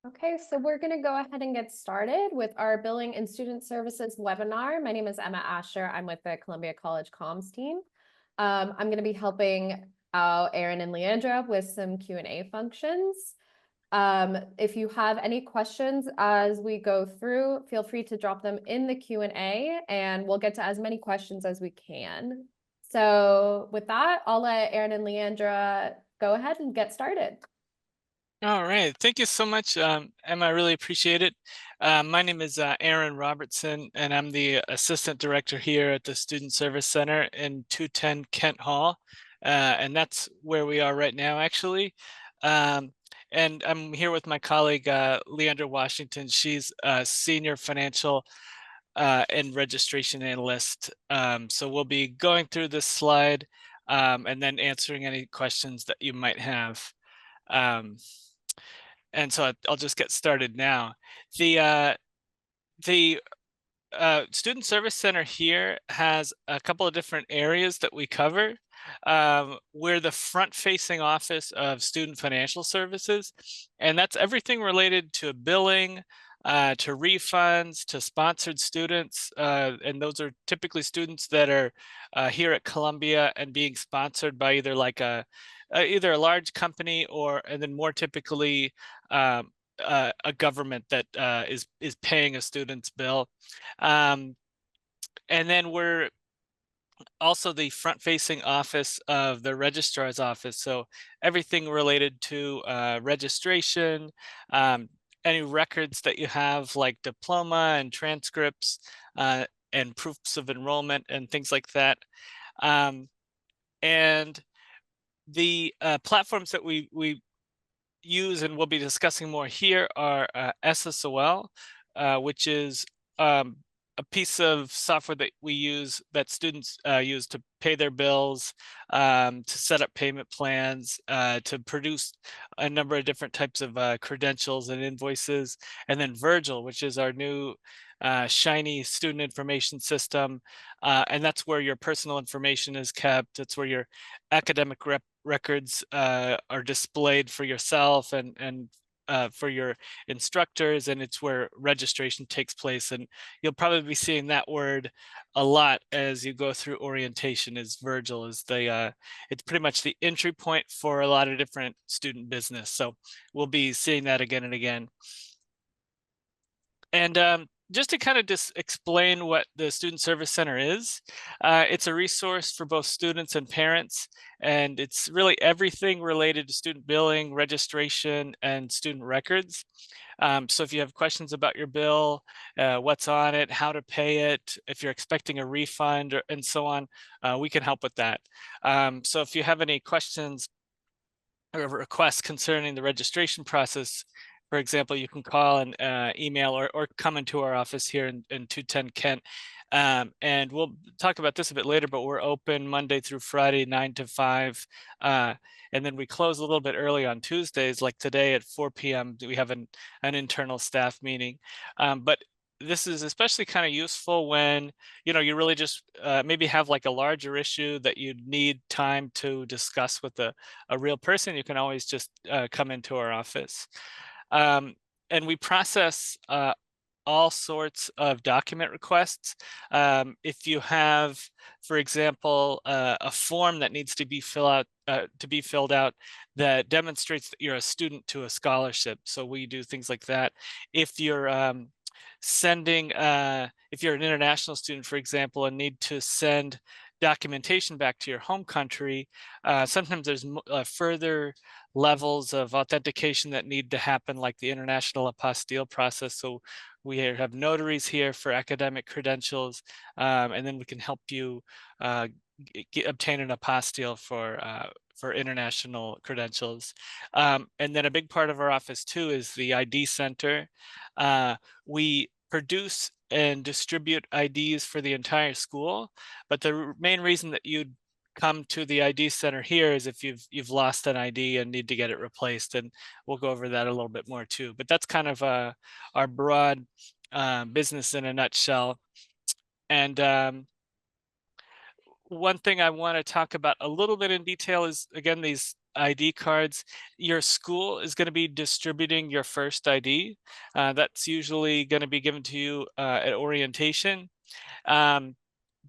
Okay, so we're going to go ahead and get started with our Billing and Student Services webinar. My name is Emma Asher. I'm with the Columbia College Comms team. I'm going to be helping out Aaron and Leandra with some Q&A functions. If you have any questions as we go through, feel free to drop them in the Q&A and we'll get to as many questions as we can. So with that, I'll let Aaron and Leandra go ahead and get started. All right. Thank you so much, Emma. I really appreciate it. My name is Aaron Robertson, and I'm the Assistant Director here at the Student Service Center in 210 Kent Hall. And that's where we are right now, actually. And I'm here with my colleague, Leandra Washington. She's a Senior Financial and Registration Analyst. So we'll be going through this slide and then answering any questions that you might have. And so I'll just get started now. The Student Service Center here has a couple of different areas that we cover. We're the front-facing office of Student Financial Services, and that's everything related to billing, to refunds, to sponsored students, and those are typically students that are here at Columbia and being sponsored by either a large company and then more typically a government that is paying a student's bill. Um, and then we're also the front-facing office of the registrar's office. So everything related to registration, any records that you have like diploma and transcripts and proofs of enrollment and things like that. And the platforms that we use and we'll be discussing more here are SSOL, which is um, a piece of software that we use that students use to pay their bills, to set up payment plans, to produce a number of different types of credentials and invoices, and then Virgil, which is our new shiny student information system, and that's where your personal information is kept. It's where your academic records are displayed for yourself and for your instructors, and it's where registration takes place. And you'll probably be seeing that word a lot as you go through orientation. Is Virgil is it's pretty much the entry point for a lot of different student business. So we'll be seeing that again and again. And just to kind of just explain what the Student Service Center is, it's a resource for both students and parents, and it's really everything related to student billing, registration, and student records. So if you have questions about your bill, what's on it, how to pay it, if you're expecting a refund, and so on, we can help with that. So if you have any questions or requests concerning the registration process, for example, you can call and email or come into our office here in 210 Kent. And we'll talk about this a bit later, but we're open Monday through Friday, 9 to 5. And then we close a little bit early on Tuesdays, like today at 4 p.m. We have an internal staff meeting. But this is especially kind of useful when you really just maybe have like a larger issue that you need time to discuss with a real person. You can always just come into our office. Um, and we process all sorts of document requests. If you have, for example, a form that needs to be filled out that demonstrates that you're a student to a scholarship, so we do things like that. If you're if you're an international student, for example, and need to send documentation back to your home country, sometimes there's further levels of authentication that need to happen, like the international apostille process. So we have notaries here for academic credentials, and then we can help you obtain an apostille for international credentials. And then a big part of our office too is the ID center. We produce and distribute IDs for the entire school, but the main reason that you'd come to the ID center here is if you've lost an ID and need to get it replaced, and we'll go over that a little bit more too. But that's kind of our broad business in a nutshell. And one thing I want to talk about a little bit in detail is, again, these ID cards, your school is going to be distributing your first ID. That's usually going to be given to you at orientation. Um,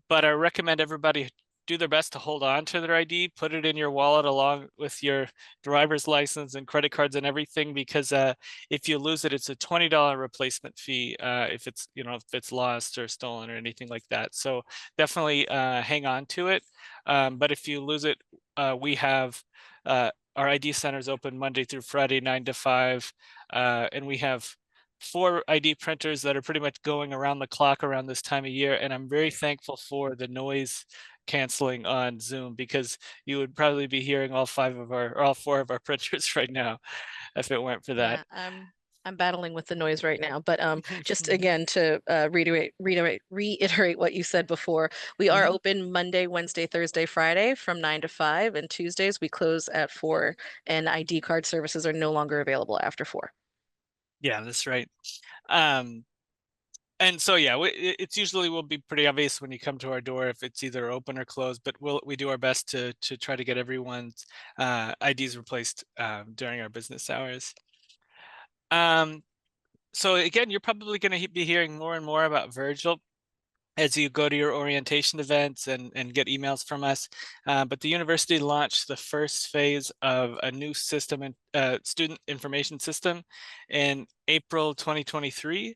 but I recommend everybody do their best to hold on to their ID, put it in your wallet along with your driver's license and credit cards and everything, because if you lose it, it's a $20 replacement fee if it's, if it's lost or stolen or anything like that. So definitely hang on to it. But if you lose it, we have our ID centers open Monday through Friday, 9 to 5, and we have 4 ID printers that are pretty much going around the clock around this time of year. And I'm very thankful for the noise canceling on Zoom, because you would probably be hearing all 4 of our printers right now if it weren't for that. Yeah, I'm battling with the noise right now, but just again to reiterate what you said before, we are open Monday, Wednesday, Thursday, Friday from 9 to 5, and Tuesdays we close at 4, and ID card services are no longer available after 4. Yeah, that's right. And so, yeah, it's usually will be pretty obvious when you come to our door if it's either open or closed, but we do our best to try to get everyone's IDs replaced during our business hours. So again, you're probably going to be hearing more and more about Virgil as you go to your orientation events and get emails from us. But the university launched the first phase of a new system, student information system, in April 2023.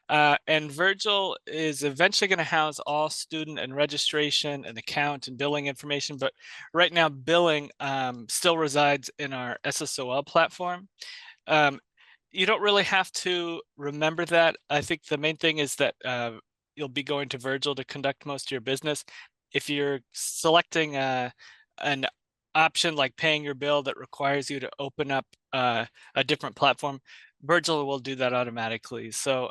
And Virgil is eventually going to house all student and registration and account and billing information. But right now, billing still resides in our SSOL platform. You don't really have to remember that. I think the main thing is that you'll be going to Virgil to conduct most of your business. If you're selecting an option like paying your bill that requires you to open up a different platform, Virgil will do that automatically. So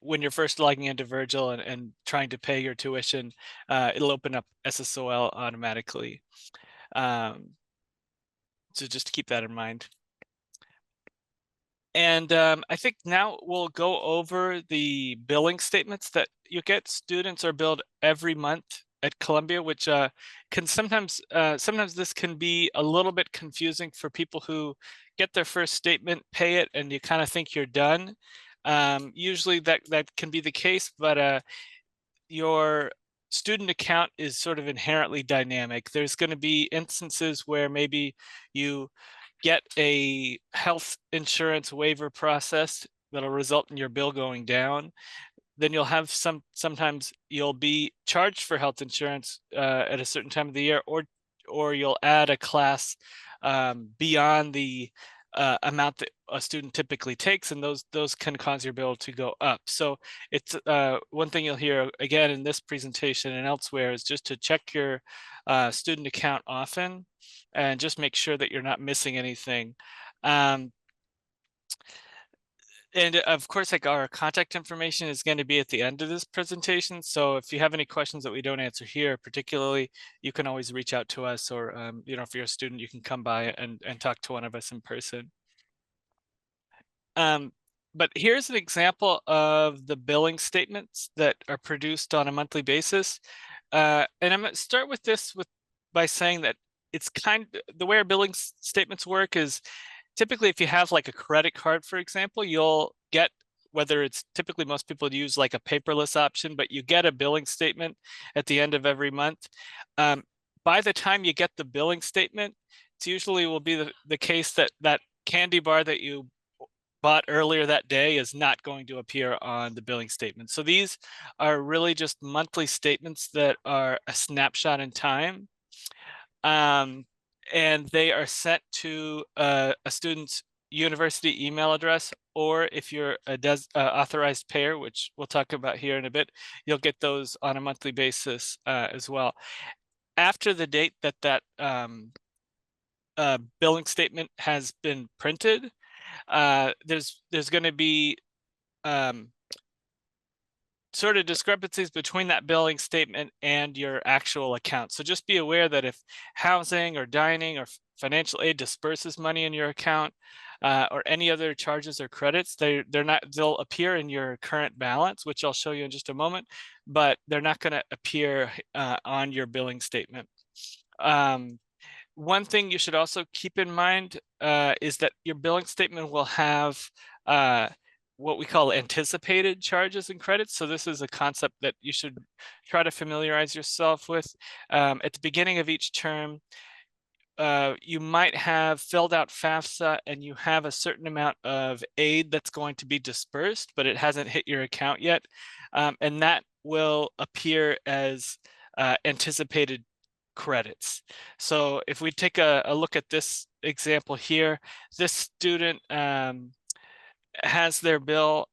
when you're first logging into Virgil and trying to pay your tuition, it'll open up SSOL automatically. So just to keep that in mind. And I think now we'll go over the billing statements that you get. Students are billed every month at Columbia, which can sometimes this can be a little bit confusing for people who get their first statement, pay it, and you kind of think you're done. Usually that can be the case, but your student account is sort of inherently dynamic. There's going to be instances where maybe you get a health insurance waiver process that'll result in your bill going down. Then you'll have sometimes you'll be charged for health insurance at a certain time of the year, or you'll add a class beyond the amount that a student typically takes, and those can cause your bill to go up. So it's one thing you'll hear again in this presentation and elsewhere is just to check your student account often and just make sure that you're not missing anything. And of course, like, our contact information is going to be at the end of this presentation. So if you have any questions that we don't answer here, particularly, you can always reach out to us, or if you're a student, you can come by and talk to one of us in person. But here's an example of the billing statements that are produced on a monthly basis. And I'm going to start with this by saying that it's the way our billing statements work is typically if you have like a credit card, for example, you'll get, whether it's typically most people use like a paperless option, but you get a billing statement at the end of every month. By the time you get the billing statement, it's usually will be the case that that candy bar that you bought earlier that day is not going to appear on the billing statement. So these are really just monthly statements that are a snapshot in time. And they are sent to a student's university email address, or if you're a authorized payer, which we'll talk about here in a bit, you'll get those on a monthly basis as well. After the date that billing statement has been printed, there's going to be sort of discrepancies between that billing statement and your actual account. So just be aware that if housing or dining or financial aid disperses money in your account, or any other charges or credits, they'll appear in your current balance, which I'll show you in just a moment, but they're not going to appear on your billing statement. one thing you should also keep in mind is that your billing statement will have what we call anticipated charges and credits. So this is a concept that you should try to familiarize yourself with. At the beginning of each term, you might have filled out FAFSA and you have a certain amount of aid that's going to be dispersed, but it hasn't hit your account yet. And that will appear as anticipated credits. So if we take a look at this example here, this student has their bill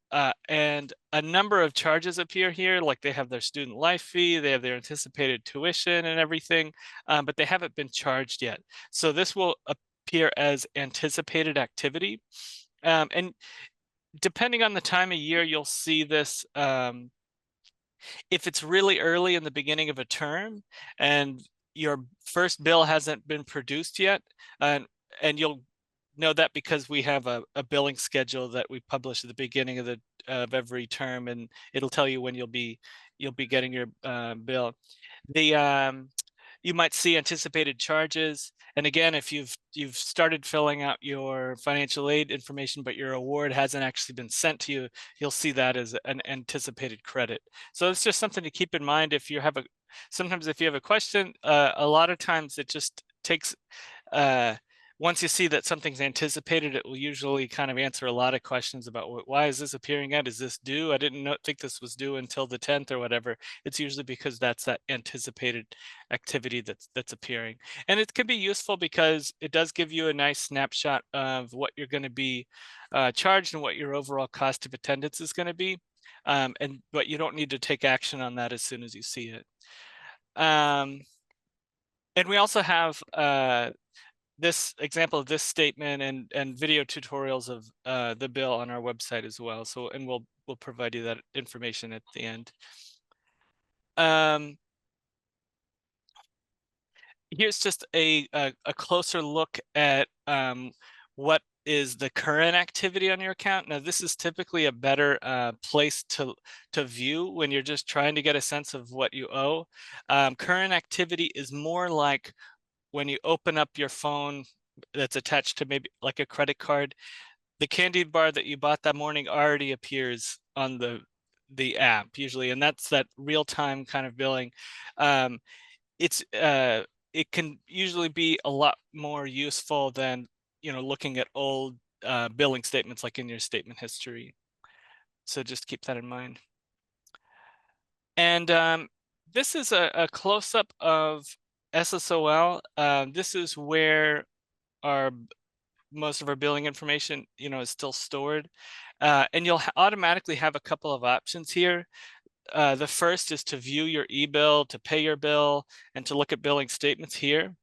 and a number of charges appear here, like they have their student life fee, they have their anticipated tuition and everything, but they haven't been charged yet. So this will appear as anticipated activity. And depending on the time of year, you'll see this if it's really early in the beginning of a term and your first bill hasn't been produced yet, and you'll know that because we have a billing schedule that we publish at the beginning of every term, and it'll tell you when you'll be getting your bill. You might see anticipated charges, and again, if you've started filling out your financial aid information, but your award hasn't actually been sent to you, you'll see that as an anticipated credit. So it's just something to keep in mind if you have sometimes if you have a question, a lot of times it just takes once you see that something's anticipated, it will usually kind of answer a lot of questions about why is this appearing at? Is this due? I didn't think this was due until the 10th or whatever. It's usually because that's that anticipated activity that's appearing. And it can be useful because it does give you a nice snapshot of what you're going to be charged and what your overall cost of attendance is going to be. But you don't need to take action on that as soon as you see it. And we also have this example of this statement and video tutorials of the bill on our website as well. So, and we'll provide you that information at the end. Here's just a closer look at what is the current activity on your account. Now, this is typically a better place to view when you're just trying to get a sense of what you owe. Current activity is more like when you open up your phone that's attached to maybe like a credit card, the candy bar that you bought that morning already appears on the app usually, and that's that real-time kind of billing. It can usually be a lot more useful than looking at old billing statements like in your statement history. So just keep that in mind. And this is a close-up of SSOL. This is where most of our billing information, is still stored. And you'll automatically have a couple of options here. The first is to view your e-bill, to pay your bill, and to look at billing statements here.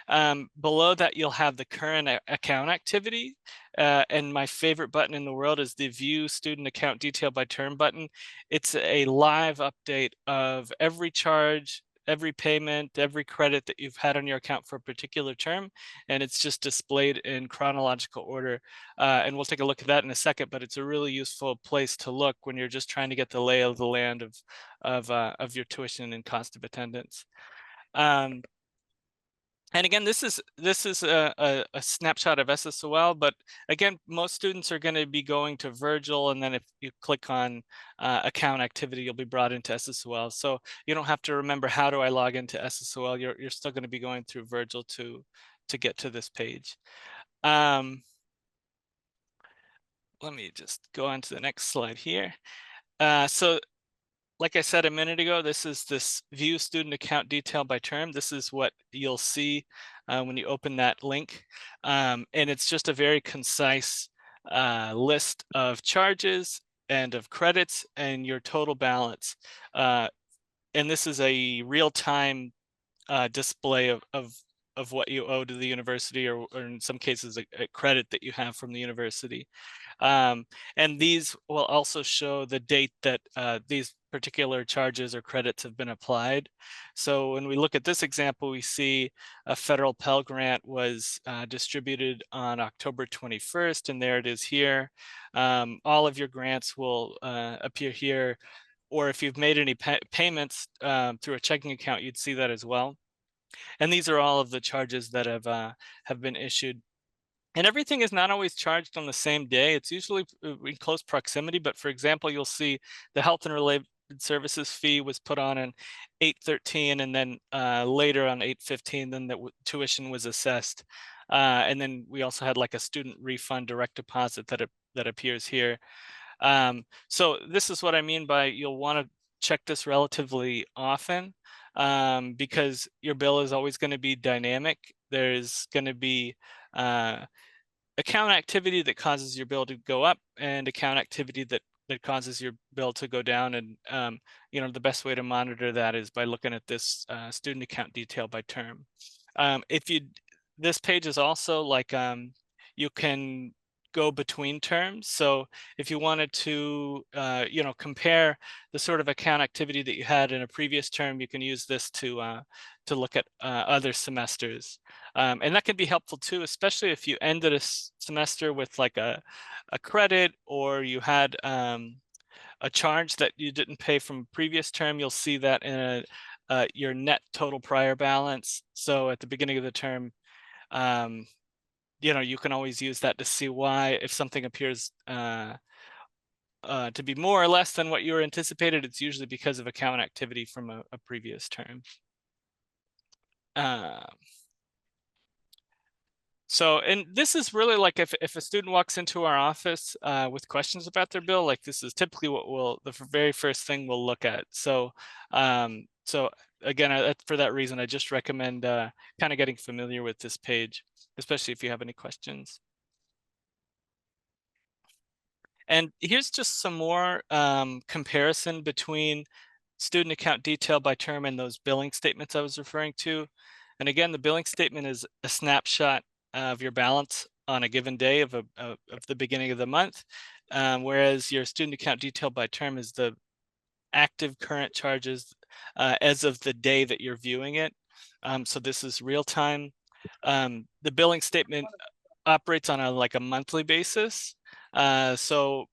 Below that, you'll have the current account activity. And my favorite button in the world is the View Student Account Detail by Term button. It's a live update of every charge, every payment, every credit that you've had on your account for a particular term, and it's just displayed in chronological order. And we'll take a look at that in a second, but it's a really useful place to look when you're just trying to get the lay of the land of your tuition and cost of attendance. And again, this is a snapshot of SSOL, but again, most students are going to be going to Virgil, and then if you click on account activity, you'll be brought into SSOL. So you don't have to remember how do I log into SSOL. You're still going to be going through Virgil to get to this page. Let me just go on to the next slide here. So like I said a minute ago, this is this View Student Account Detail by Term. This is what you'll see when you open that link. And it's just a very concise list of charges and of credits and your total balance. And this is a real-time display of what you owe to the university, or in some cases, a credit that you have from the university. And these will also show the date that these particular charges or credits have been applied. So when we look at this example, we see a federal Pell Grant was distributed on October 21st, and there it is here. All of your grants will appear here, or if you've made any payments through a checking account, you'd see that as well. And these are all of the charges that have been issued. And everything is not always charged on the same day. It's usually in close proximity. But for example, you'll see the health and related services fee was put on 8/13, and then later on 8/15, then the tuition was assessed. And then we also had like a student refund direct deposit that appears here. So this is what I mean by you'll want to check this relatively often, because your bill is always going to be dynamic. There's going to be account activity that causes your bill to go up, and account activity that causes your bill to go down. And the best way to monitor that is by looking at this student account detail by term. This page is also like you can go between terms. So if you wanted to compare the sort of account activity that you had in a previous term, you can use this to look at other semesters. And that can be helpful too, especially if you ended a semester with like a credit, or you had a charge that you didn't pay from previous term. You'll see that in your net total prior balance. So at the beginning of the term, you can always use that to see why, if something appears to be more or less than what you were anticipated, it's usually because of account activity from a previous term. And this is really like if a student walks into our office with questions about their bill, like this is typically what the very first thing we'll look at. So again, for that reason, I just recommend kind of getting familiar with this page, especially if you have any questions. And here's just some more comparison between student account detail by term and those billing statements I was referring to. And again, the billing statement is a snapshot of your balance on a given day of the beginning of the month, whereas your student account detail by term is the active current charges as of the day that you're viewing it. So this is real time. The billing statement operates on a monthly basis. So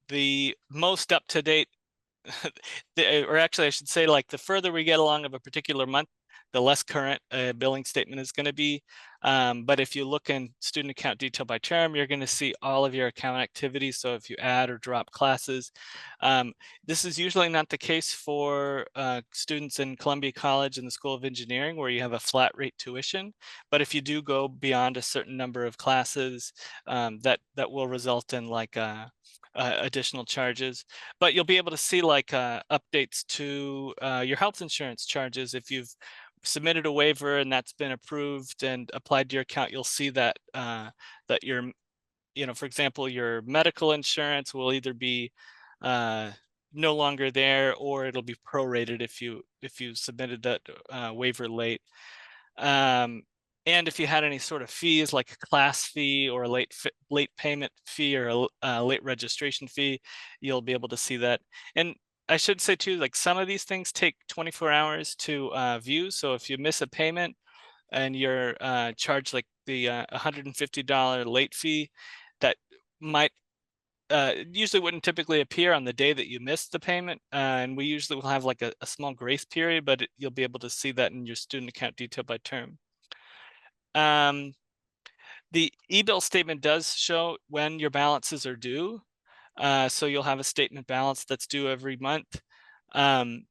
the most up to date, or actually I should say, like the further we get along of a particular month, the less current a billing statement is going to be. But if you look in student account detail by term, you're going to see all of your account activity. So if you add or drop classes, this is usually not the case for students in Columbia College and the School of Engineering, where you have a flat rate tuition. But if you do go beyond a certain number of classes, that will result in like additional charges. But you'll be able to see like updates to your health insurance charges. If you've submitted a waiver and that's been approved and applied to your account, you'll see that that your, for example, your medical insurance will either be no longer there, or it'll be prorated if you submitted that waiver late. And if you had any sort of fees, like a class fee or a late payment fee or a late registration fee, you'll be able to see that. And I should say too, like some of these things take 24 hours to view. So if you miss a payment and you're charged like the $150 late fee, that might usually wouldn't typically appear on the day that you missed the payment. And we usually will have like a small grace period, but you'll be able to see that in your student account detail by term. The e-bill statement does show when your balances are due. So you'll have a statement balance that's due every month. In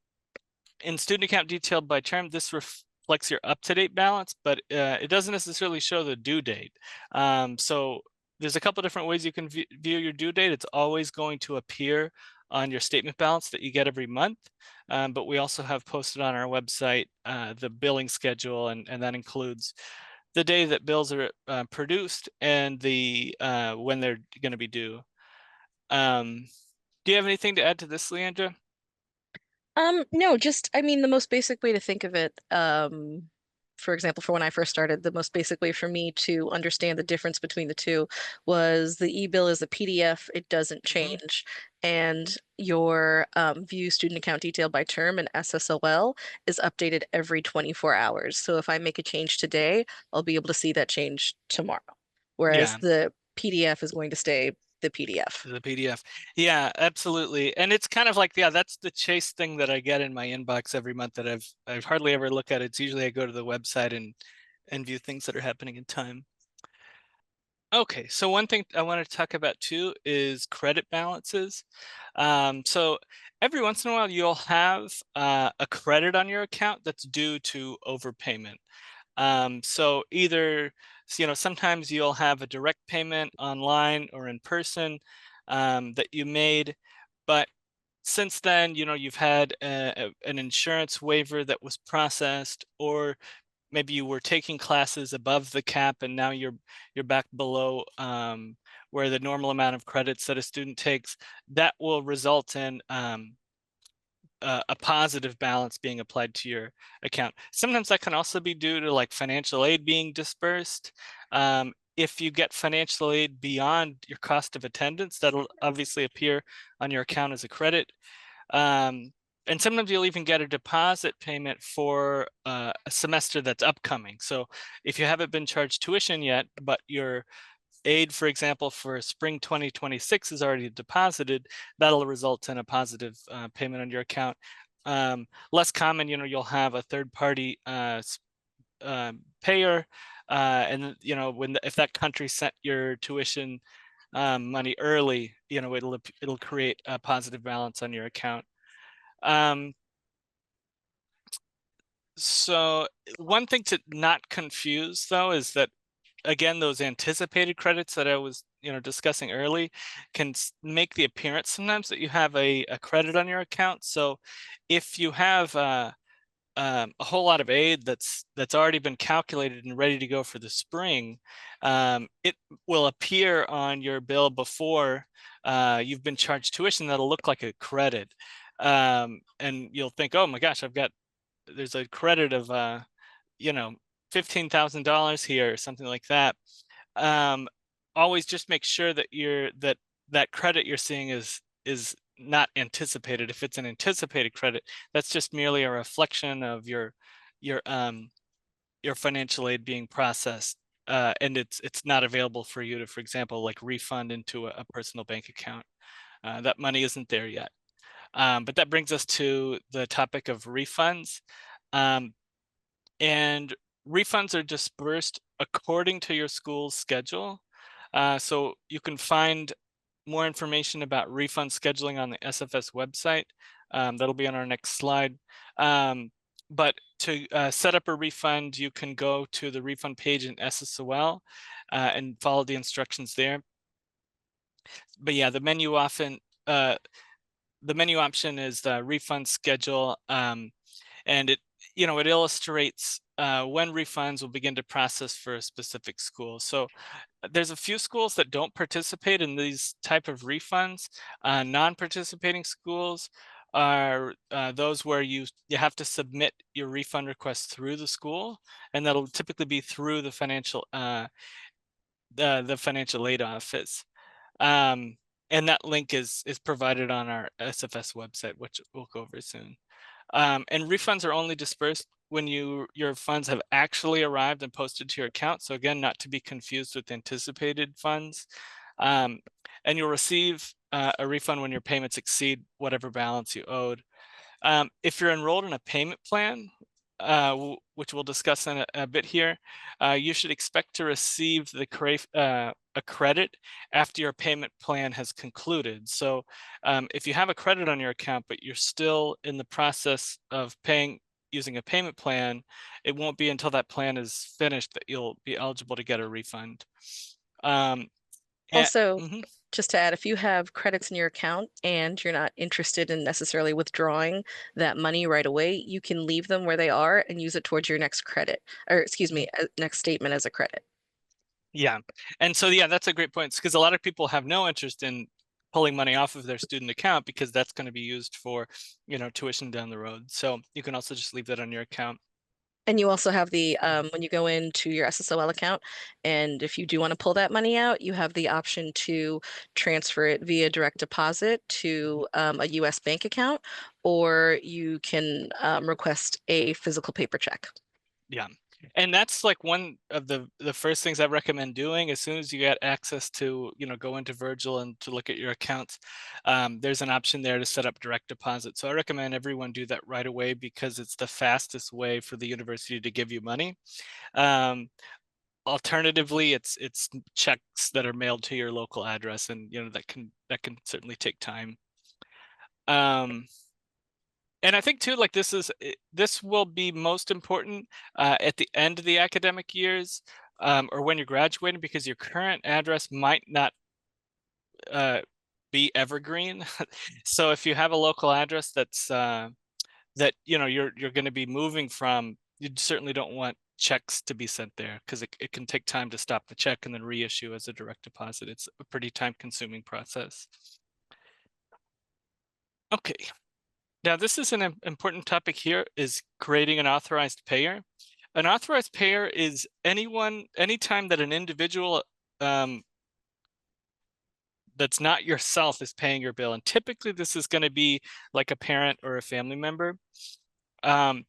student account detailed by term, this reflects your up-to-date balance, but it doesn't necessarily show the due date. So there's a couple different ways you can view your due date. It's always going to appear on your statement balance that you get every month. But we also have posted on our website the billing schedule, and that includes the day that bills are produced and the when they're going to be due. Do you have anything to add to this, Leandra? No, just, I mean, the most basic way to think of it, for example, for when I first started, the most basic way for me to understand the difference between the two was the e-bill is a PDF, it doesn't change. And your view student account detail by term and SSOL is updated every 24 hours. So if I make a change today, I'll be able to see that change tomorrow. Whereas Yeah. the PDF is going to stay the PDF. The PDF. Yeah, absolutely. And it's kind of like, yeah, that's the Chase thing that I get in my inbox every month that I've hardly ever look at. It's usually I go to the website and view things that are happening in time. Okay, so one thing I want to talk about too is credit balances. So every once in a while you'll have a credit on your account that's due to overpayment. So either, sometimes you'll have a direct payment online or in person that you made, but since then, you've had an insurance waiver that was processed, or maybe you were taking classes above the cap and now you're back below where the normal amount of credits that a student takes. That will result in a positive balance being applied to your account. Sometimes that can also be due to like financial aid being dispersed. If you get financial aid beyond your cost of attendance, that'll obviously appear on your account as a credit. And sometimes you'll even get a deposit payment for a semester that's upcoming. So if you haven't been charged tuition yet, but your aid, for example, for spring 2026 is already deposited, that'll result in a positive payment on your account. Less common, you'll have a third party payer, and if that country sent your tuition money early, it'll create a positive balance on your account. So one thing to not confuse though is that, again, those anticipated credits that I was discussing early can make the appearance sometimes that you have a credit on your account. So if you have a whole lot of aid that's already been calculated and ready to go for the spring, it will appear on your bill before you've been charged tuition. That'll look like a credit, and you'll think, oh my gosh, there's a credit of $15,000 here or something like that. Always just make sure that that credit you're seeing is not anticipated. If it's an anticipated credit, that's just merely a reflection of your financial aid being processed, and it's not available for you to, for example, like refund into a personal bank account. That money isn't there yet. But that brings us to the topic of refunds. And refunds are dispersed according to your school's schedule. So you can find more information about refund scheduling on the SFS website. That'll be on our next slide. But to set up a refund, you can go to the refund page in SSOL and follow the instructions there. But yeah, the menu option is the refund schedule, and it illustrates when refunds will begin to process for a specific school. So there's a few schools that don't participate in these type of refunds. Non-participating schools are those where you have to submit your refund request through the school, and that'll typically be through the financial aid office. And that link is provided on our SFS website, which we'll go over soon. And refunds are only dispersed when your funds have actually arrived and posted to your account. So again, not to be confused with anticipated funds. And you'll receive a refund when your payments exceed whatever balance you owed. If you're enrolled in a payment plan, which we'll discuss in a bit here, you should expect to receive a credit after your payment plan has concluded. So if you have a credit on your account, but you're still in the process of paying using a payment plan, it won't be until that plan is finished that you'll be eligible to get a refund. Also, Mhm. just to add, if you have credits in your account and you're not interested in necessarily withdrawing that money right away, you can leave them where they are and use it towards your next credit, or excuse me, next statement as a credit. Yeah. And so, yeah, that's a great point, because a lot of people have no interest in pulling money off of their student account because that's going to be used for, tuition down the road. So you can also just leave that on your account. And you also have the, when you go into your SSOL account, and if you do want to pull that money out, you have the option to transfer it via direct deposit to a US bank account, or you can request a physical paper check. Yeah. And that's like one of the first things I recommend doing as soon as you get access to, go into Virgil and to look at your accounts. There's an option there to set up direct deposit. So I recommend everyone do that right away because it's the fastest way for the university to give you money. Alternatively, it's checks that are mailed to your local address, and that can certainly take time. And I think too, like this will be most important at the end of the academic years, or when you're graduating, because your current address might not be evergreen. So if you have a local address that's that you're going to be moving from, you certainly don't want checks to be sent there, because it can take time to stop the check and then reissue as a direct deposit. It's a pretty time-consuming process. Okay. Now, this is an important topic here, is creating an authorized payer. An authorized payer is anytime that an individual that's not yourself is paying your bill. And typically this is going to be like a parent or a family member. And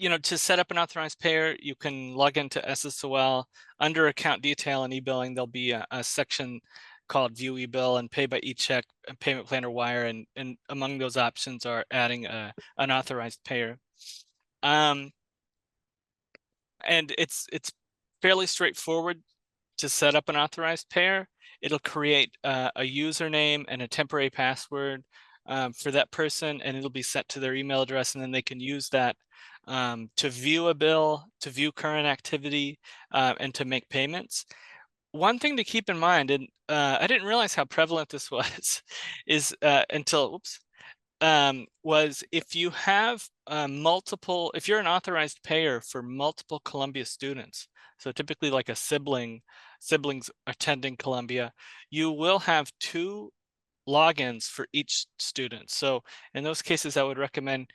to set up an authorized payer, you can log into SSOL. Under account detail and e-billing, there'll be a section called view e-bill and pay by e-check, payment plan or wire, and among those options are adding an authorized payer. And it's fairly straightforward to set up an authorized payer. It'll create a username and a temporary password for that person, and it'll be sent to their email address, and then they can use that to view a bill, to view current activity, and to make payments. One thing to keep in mind, and I didn't realize how prevalent this was, is was if you have if you're an authorized payer for multiple Columbia students, so typically like a siblings attending Columbia, you will have 2 logins for each student. So in those cases, I would recommend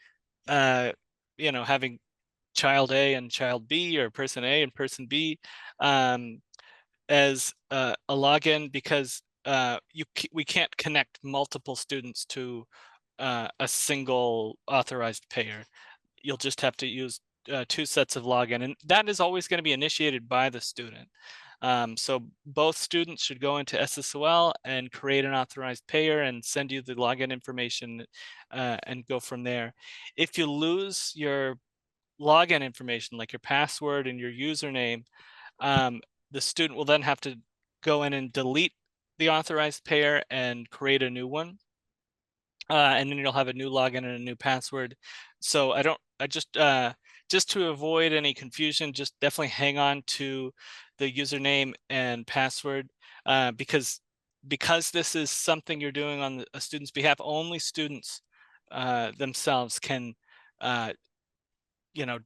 having child A and child B, or person A and person B, as a login, because we can't connect multiple students to a single authorized payer. You'll just have to use 2 sets of login, and that is always going to be initiated by the student. So both students should go into SSOL and create an authorized payer and send you the login information and go from there. If you lose your login information, like your password and your username, the student will then have to go in and delete the authorized payer and create a new one. And then you'll have a new login and a new password. So just to avoid any confusion, just definitely hang on to the username and password, because this is something you're doing on a student's behalf. Only students themselves can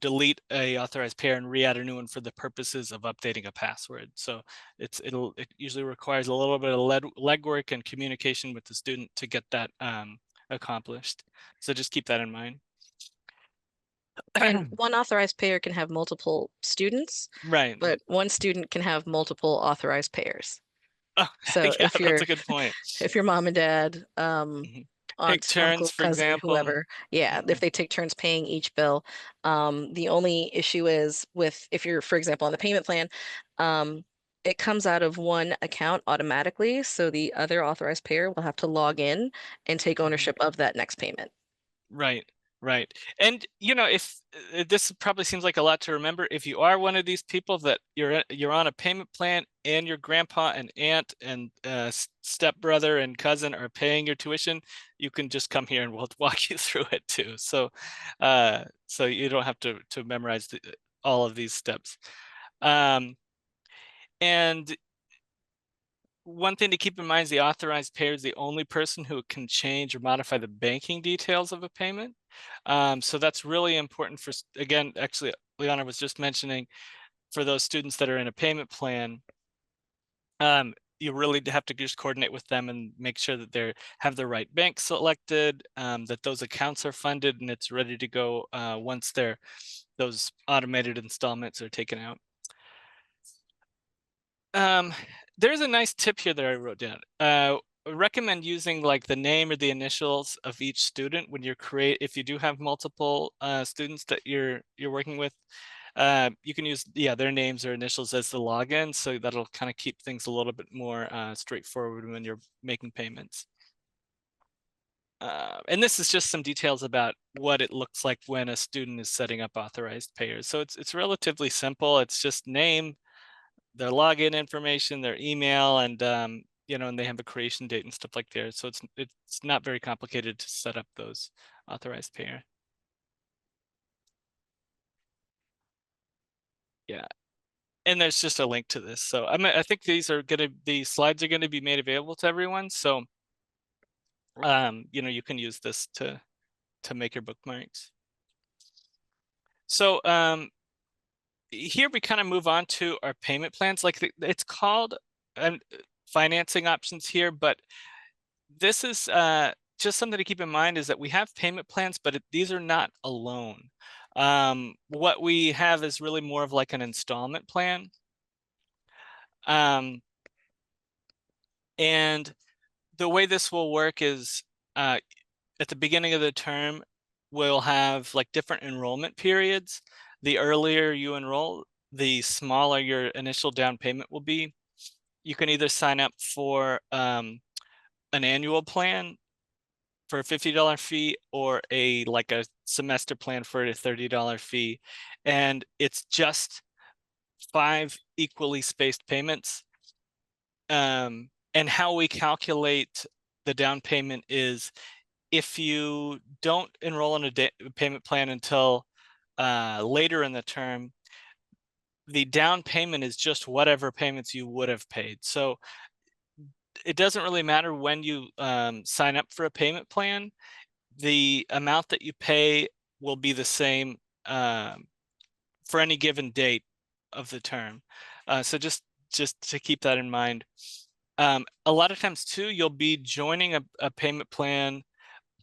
delete a authorized pair and re-add a new one for the purposes of updating a password. So it usually requires a little bit of legwork and communication with the student to get that accomplished. So just keep that in mind. And one authorized payer can have multiple students, Right. but one student can have multiple authorized payers. Oh, So yeah, if you're that's a good point. if your mom and dad, Take aunt, turns, uncle, for cousin, example. whoever, yeah, if they take turns paying each bill, the only issue is if you're, for example, on the payment plan, it comes out of one account automatically, so the other authorized payer will have to log in and take ownership of that next payment. Right. And if this probably seems like a lot to remember, if you are one of these people that you're on a payment plan and your grandpa and aunt and stepbrother and cousin are paying your tuition, you can just come here and we'll walk you through it too. So so you don't have to memorize all of these steps. And one thing to keep in mind is the authorized payer is the only person who can change or modify the banking details of a payment. So that's really important for, again, actually, Liana was just mentioning, for those students that are in a payment plan, you really have to just coordinate with them and make sure that they have the right bank selected, that those accounts are funded and it's ready to go once those automated installments are taken out. There's a nice tip here that I wrote down. recommend using like the name or the initials of each student when if you do have multiple students that you're working with. You can use their names or initials as the login, so that'll kind of keep things a little bit more straightforward when you're making payments. And this is just some details about what it looks like when a student is setting up authorized payers. So it's relatively simple. It's just name, their login information, their email, and and they have a creation date and stuff like there. So it's not very complicated to set up those authorized payer. Yeah. And there's just a link to this. So I think these slides are gonna be made available to everyone. So you can use this to make your bookmarks. So here we kind of move on to our payment plans. Like it's called financing options here, but this is just something to keep in mind, is that we have payment plans, but these are not a loan. What we have is really more of like an installment plan. And the way this will work is at the beginning of the term, we'll have like different enrollment periods. The earlier you enroll, the smaller your initial down payment will be. You can either sign up for an annual plan for a $50 fee, or a semester plan for a $30 fee. And it's just 5 equally spaced payments. And how we calculate the down payment is, if you don't enroll in a payment plan until later in the term, the down payment is just whatever payments you would have paid. So it doesn't really matter when you sign up for a payment plan. The amount that you pay will be the same for any given date of the term. So just to keep that in mind. A lot of times too, you'll be joining a payment plan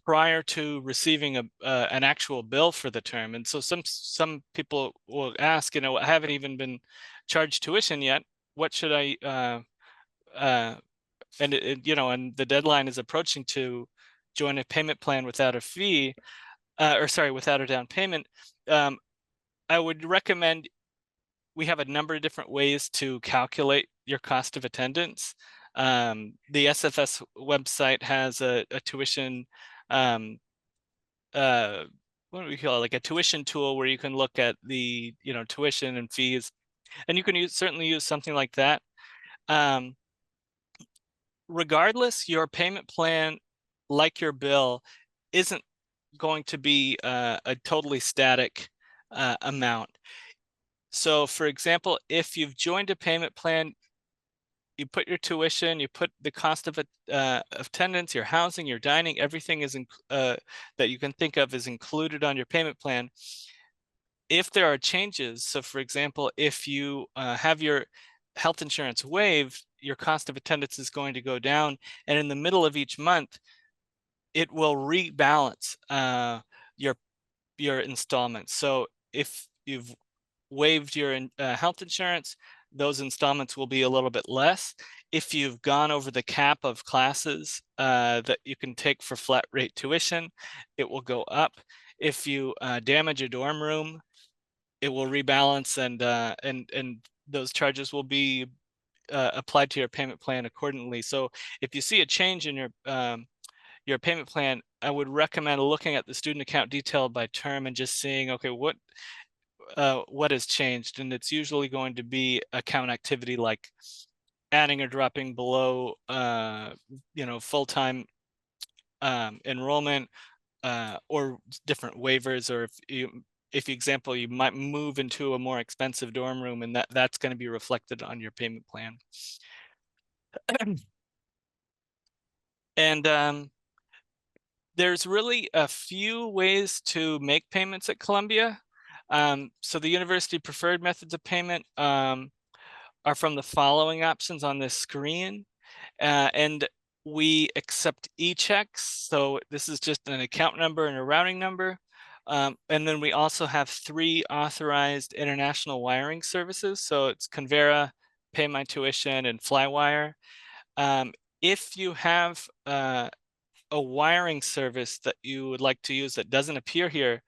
prior to receiving an actual bill for the term. And so some people will ask, I haven't even been charged tuition yet. What should I and and the deadline is approaching to join a payment plan without a fee, without a down payment. I would recommend, we have a number of different ways to calculate your cost of attendance. The SFS website has a tuition, what do we call it? Like a tuition tool where you can look at the, tuition and fees, and you can certainly use something like that. Regardless, your payment plan, like your bill, isn't going to be a totally static amount. So for example, if you've joined a payment plan, you put your tuition, you put the cost of attendance, your housing, your dining, everything is that you can think of is included on your payment plan. If there are changes, so for example, if you have your health insurance waived, your cost of attendance is going to go down, and in the middle of each month, it will rebalance your installments. So if you've waived your health insurance, those installments will be a little bit less. If you've gone over the cap of classes that you can take for flat rate tuition, it will go up. If you damage a dorm room, it will rebalance, and those charges will be applied to your payment plan accordingly. So if you see a change in your payment plan, I would recommend looking at the student account detail by term and just seeing, okay, what has changed. And it's usually going to be account activity, like adding or dropping below full-time enrollment, or different waivers, or if example, you might move into a more expensive dorm room, and that's going to be reflected on your payment plan. And there's really a few ways to make payments at Columbia. So the university preferred methods of payment are from the following options on this screen. And we accept e-checks. So this is just an account number and a routing number. And then we also have 3 authorized international wiring services. So it's Convera, Pay My Tuition, and Flywire. If you have a wiring service that you would like to use that doesn't appear here,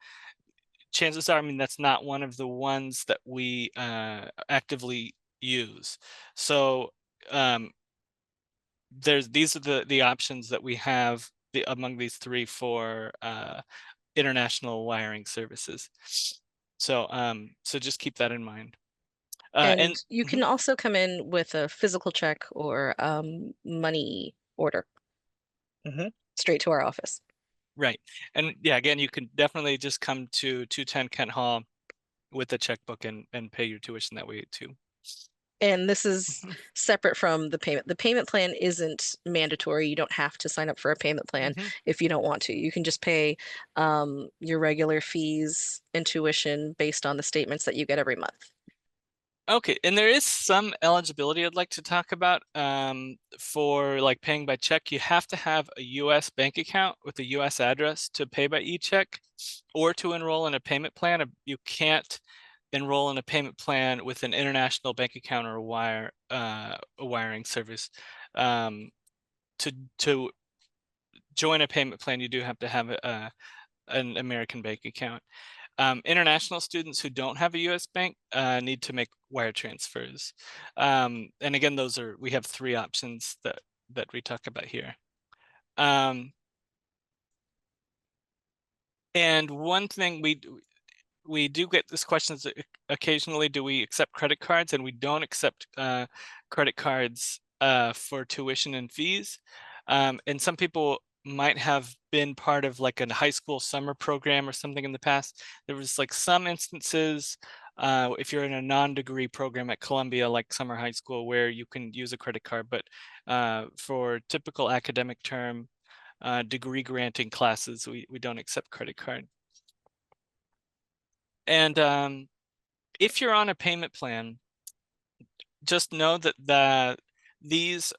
chances are, I mean, that's not one of the ones that we actively use. So these are the options that we have among these three for international wiring services. So so just keep that in mind. And you Mhm. can also come in with a physical check or money order straight to our office. Right. And yeah, again, you can definitely just come to 210 Kent Hall with a checkbook and pay your tuition that way too. And this is Mhm. separate from the payment. The payment plan isn't mandatory. You don't have to sign up for a payment plan Mhm. if you don't want to. You can just pay your regular fees and tuition based on the statements that you get every month. Okay, and there is some eligibility I'd like to talk about for like paying by check. You have to have a US bank account with a US address to pay by e-check or to enroll in a payment plan. You can't enroll in a payment plan with an international bank account or a wiring service. To join a payment plan, you do have to have an American bank account. International students who don't have a US bank need to make wire transfers. And again, we have three options that we talk about here. And one thing we do get this question occasionally, do we accept credit cards? And we don't accept credit cards for tuition and fees. And some people might have been part of like a high school summer program or something in the past. There was like some instances, if you're in a non-degree program at Columbia, like summer high school, where you can use a credit card, but for typical academic term, degree granting classes, we don't accept credit card. And if you're on a payment plan, just know that these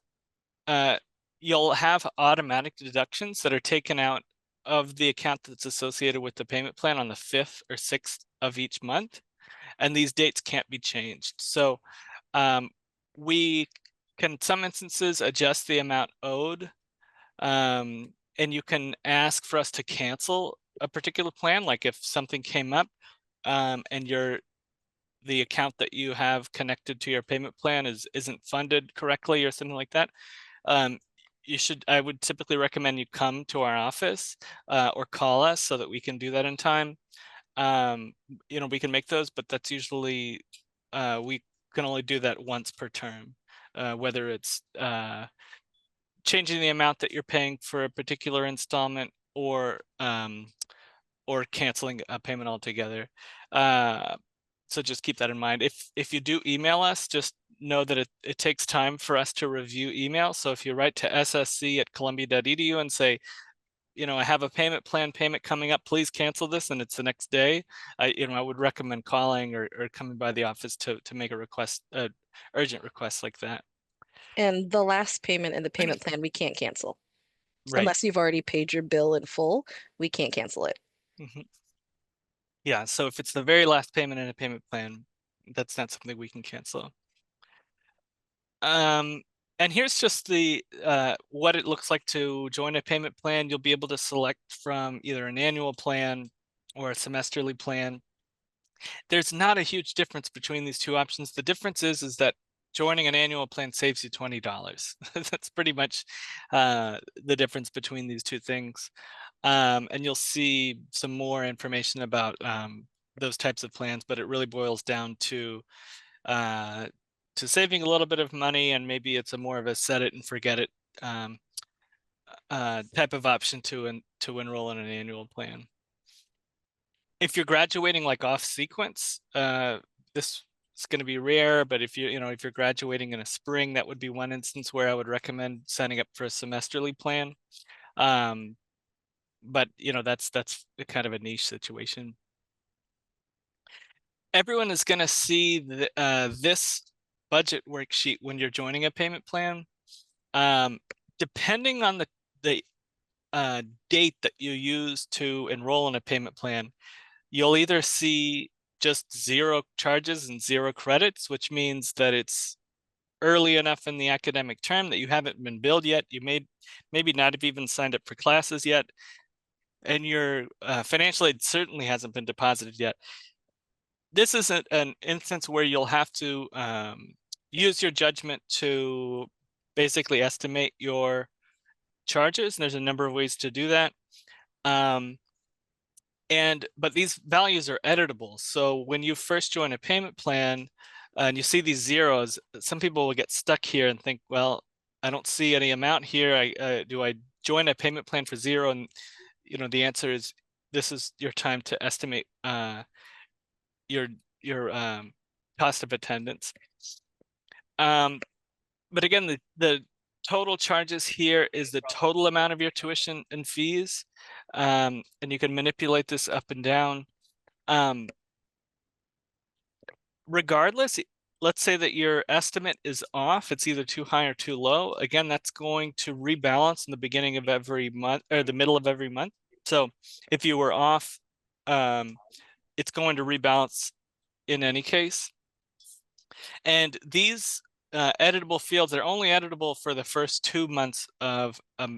you'll have automatic deductions that are taken out of the account that's associated with the payment plan on the 5th or 6th of each month, and these dates can't be changed. So we can, in some instances, adjust the amount owed, and you can ask for us to cancel a particular plan, like if something came up and the account that you have connected to your payment plan isn't funded correctly or something like that, I would typically recommend you come to our office or call us so that we can do that in time. We can make those, but that's usually we can only do that once per term, whether it's changing the amount that you're paying for a particular installment or canceling a payment altogether. So just keep that in mind. If you do email us, just know that it takes time for us to review email. So if you write to ssc@columbia.edu and say, I have a payment plan payment coming up, please cancel this, and it's the next day, I would recommend calling or coming by the office to make a request, urgent request like that. And the last payment in the payment plan, we can't cancel. Right. Unless you've already paid your bill in full, we can't cancel it. Mhm. Yeah, so if it's the very last payment in a payment plan, that's not something we can cancel. And here's just the what it looks like to join a payment plan. You'll be able to select from either an annual plan or a semesterly plan. There's not a huge difference between these two options. The difference is that joining an annual plan saves you $20. That's pretty much the difference between these two things. And you'll see some more information about those types of plans, but it really boils down uh, to saving a little bit of money, and maybe it's a more of a set it and forget it type of option to enroll in an annual plan. If you're graduating like off sequence, this is going to be rare, but if if you're graduating in a spring, that would be one instance where I would recommend signing up for a semesterly plan. But that's kind of a niche situation. Everyone is going to see this budget worksheet when you're joining a payment plan. Depending on the date that you use to enroll in a payment plan, you'll either see just 0 charges and 0 credits, which means that it's early enough in the academic term that you haven't been billed yet, you maybe not have even signed up for classes yet, and your financial aid certainly hasn't been deposited yet, this is an instance where you'll have to use your judgment to basically estimate your charges, and there's a number of ways to do that. But these values are editable. So when you first join a payment plan and you see these zeros, some people will get stuck here and think, well, I don't see any amount here. Do I join a payment plan for zero? And the answer is, this is your time to estimate your cost of attendance. But again, the total charges here is the total amount of your tuition and fees, and you can manipulate this up and down. Regardless, let's say that your estimate is off, it's either too high or too low. Again, that's going to rebalance in the beginning of every month or the middle of every month. So if you were off, it's going to rebalance in any case. And these editable fields are only editable for the first 2 months of a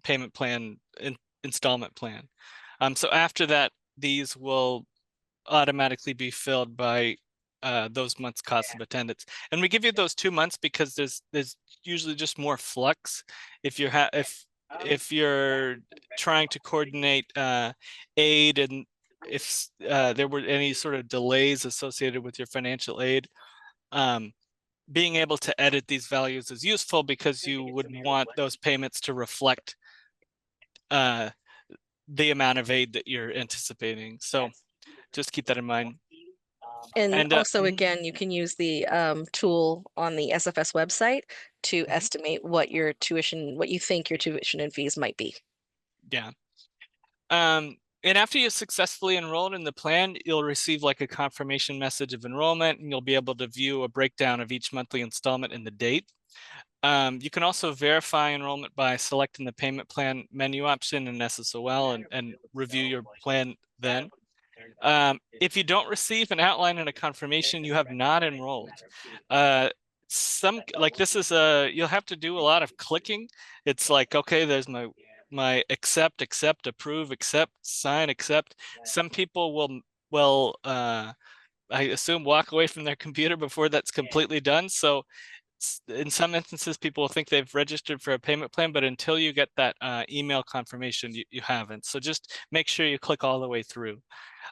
payment plan installment plan. So after that, these will automatically be filled by those months' cost of attendance. And we give you those 2 months because there's usually just more flux if you're trying to coordinate aid, and if there were any sort of delays associated with your financial aid, being able to edit these values is useful because you would want those payments to reflect the amount of aid that you're anticipating. So just keep that in mind. And also, again, you can use the tool on the SFS website to estimate what you think your tuition and fees might be. Yeah. And after you successfully enrolled in the plan, you'll receive like a confirmation message of enrollment, and you'll be able to view a breakdown of each monthly installment and the date. You can also verify enrollment by selecting the payment plan menu option in SSOL and review your plan then. If you don't receive an outline and a confirmation, you have not enrolled. You'll have to do a lot of clicking. It's like, okay, there's my accept, approve, accept, sign, accept. Some people will I assume walk away from their computer before that's completely done. So in some instances, people will think they've registered for a payment plan, but until you get that email confirmation, you haven't. So just make sure you click all the way through,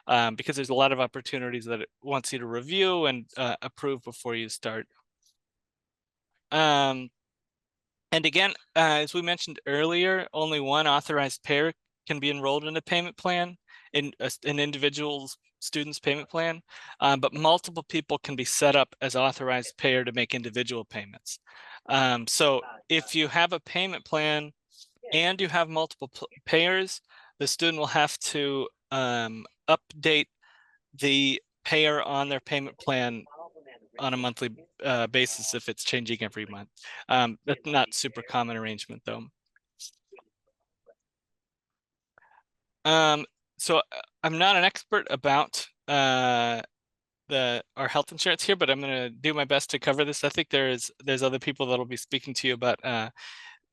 because there's a lot of opportunities that it wants you to review and approve before you start. And again, as we mentioned earlier, only one authorized payer can be enrolled in a payment plan, in an individual student's payment plan, but multiple people can be set up as authorized payer to make individual payments. So if you have a payment plan and you have multiple payers, the student will have to update the payer on their payment plan on a monthly basis if it's changing every month. That's not super common arrangement though. So I'm not an expert about our health insurance here, but I'm going to do my best to cover this. I think there's other people that'll be speaking to you about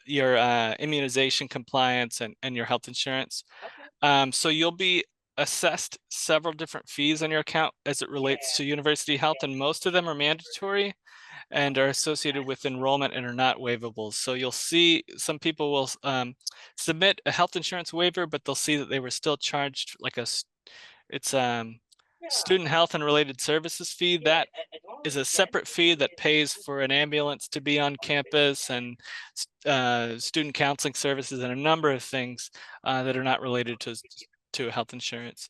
your immunization compliance and your health insurance. So you'll be assessed several different fees on your account as it relates to university health, and most of them are mandatory and are associated with enrollment and are not waivable. So you'll see some people will submit a health insurance waiver, but they'll see that they were still charged like student health and related services fee. That is a separate fee that pays for an ambulance to be on campus and student counseling services and a number of things that are not related to health insurance.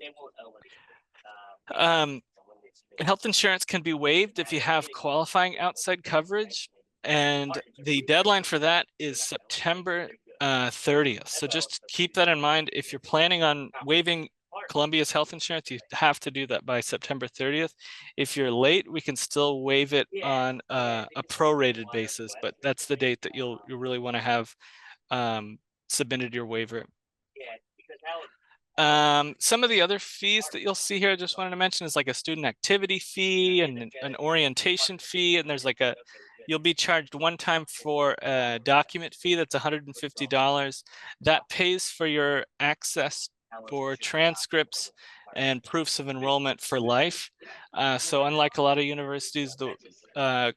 Health insurance can be waived if you have qualifying outside coverage, and the deadline for that is September 30th. So just keep that in mind. If you're planning on waiving Columbia's health insurance, you have to do that by September 30th. If you're late, we can still waive it on a prorated basis, but that's the date that you'll really want to have submitted your waiver. Some of the other fees that you'll see here, I just wanted to mention, is like a student activity fee and an orientation fee, and there's like you'll be charged one time for a document fee that's $150. That pays for your access for transcripts and proofs of enrollment for life. So unlike a lot of universities,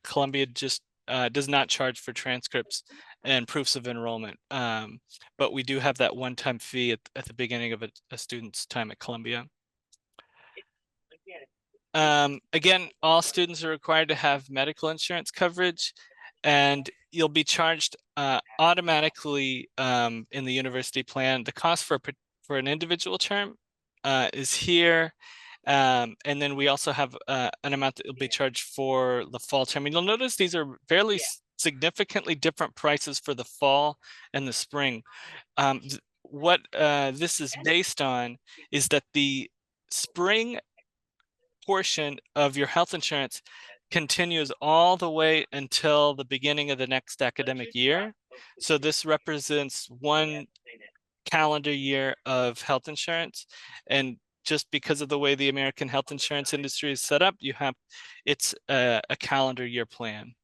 Columbia just does not charge for transcripts and proofs of enrollment. But we do have that one-time fee at the beginning of a student's time at Columbia. Again, all students are required to have medical insurance coverage, and you'll be charged automatically in the university plan. The cost for an individual term is here. And then we also have an amount that will be charged for the fall term. And you'll notice these are fairly significantly different prices for the fall and the spring. What this is based on is that the spring portion of your health insurance continues all the way until the beginning of the next academic year. So this represents one calendar year of health insurance. And just because of the way the American health insurance industry is set up, it's a calendar year plan.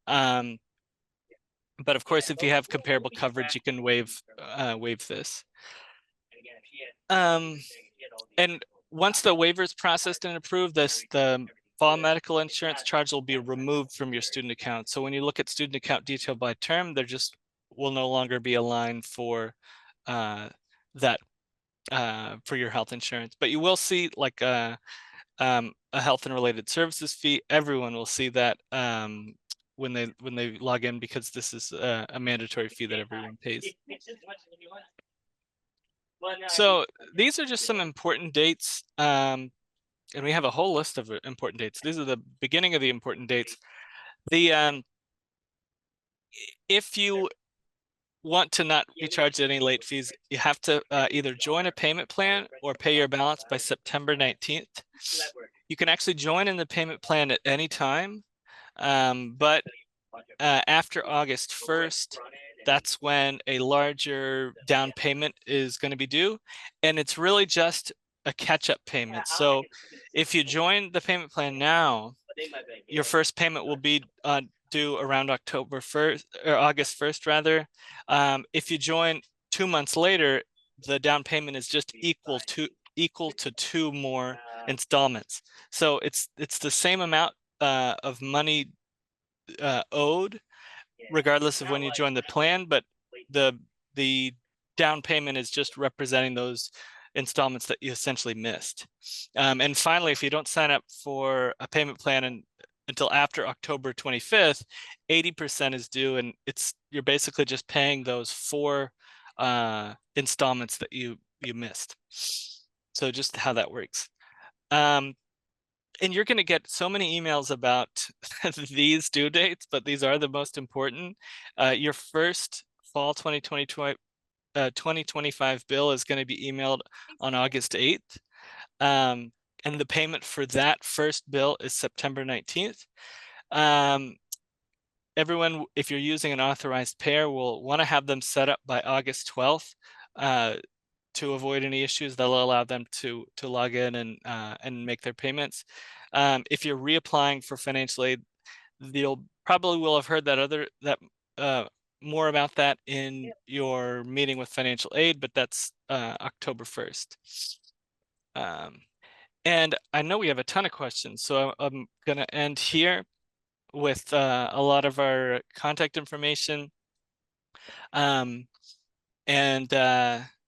But of course, if you have comparable coverage, you can waive this. And once the waiver is processed and approved, the fall medical insurance charge will be removed from your student account. So when you look at student account detail by term, there just will no longer be a line for that for your health insurance. But you will see like a health and related services fee. Everyone will see that when they log in, because this is a mandatory fee that everyone pays. So these are just some important dates, and we have a whole list of important dates. These are the beginning of the important dates. If you want to not be charged any late fees, you have to either join a payment plan or pay your balance by September 19th. You can actually join in the payment plan at any time, but after August 1st, that's when a larger down payment is going to be due. And it's really just a catch-up payment. So if you join the payment plan now, your first payment will be due around October 1st or August 1st rather. If you join 2 months later, the down payment is just equal to 2 more installments. So it's the same amount of money owed regardless of when you join the plan, but the down payment is just representing those installments that you essentially missed. And finally, if you don't sign up for a payment plan until after October 25th, 80% is due, and you're basically just paying those 4 installments that you missed. So just how that works. And you're going to get so many emails about these due dates, but these are the most important. Your first fall 2025 bill is going to be emailed on August 8th. And the payment for that first bill is September 19th. Everyone, if you're using an authorized payer, will want to have them set up by August 12th. To avoid any issues, they'll allow them to log in and make their payments. If you're reapplying for financial aid, you'll probably will have heard more about that in your meeting with financial aid, but that's October 1st. And I know we have a ton of questions, so I'm going to end here with a lot of our contact information.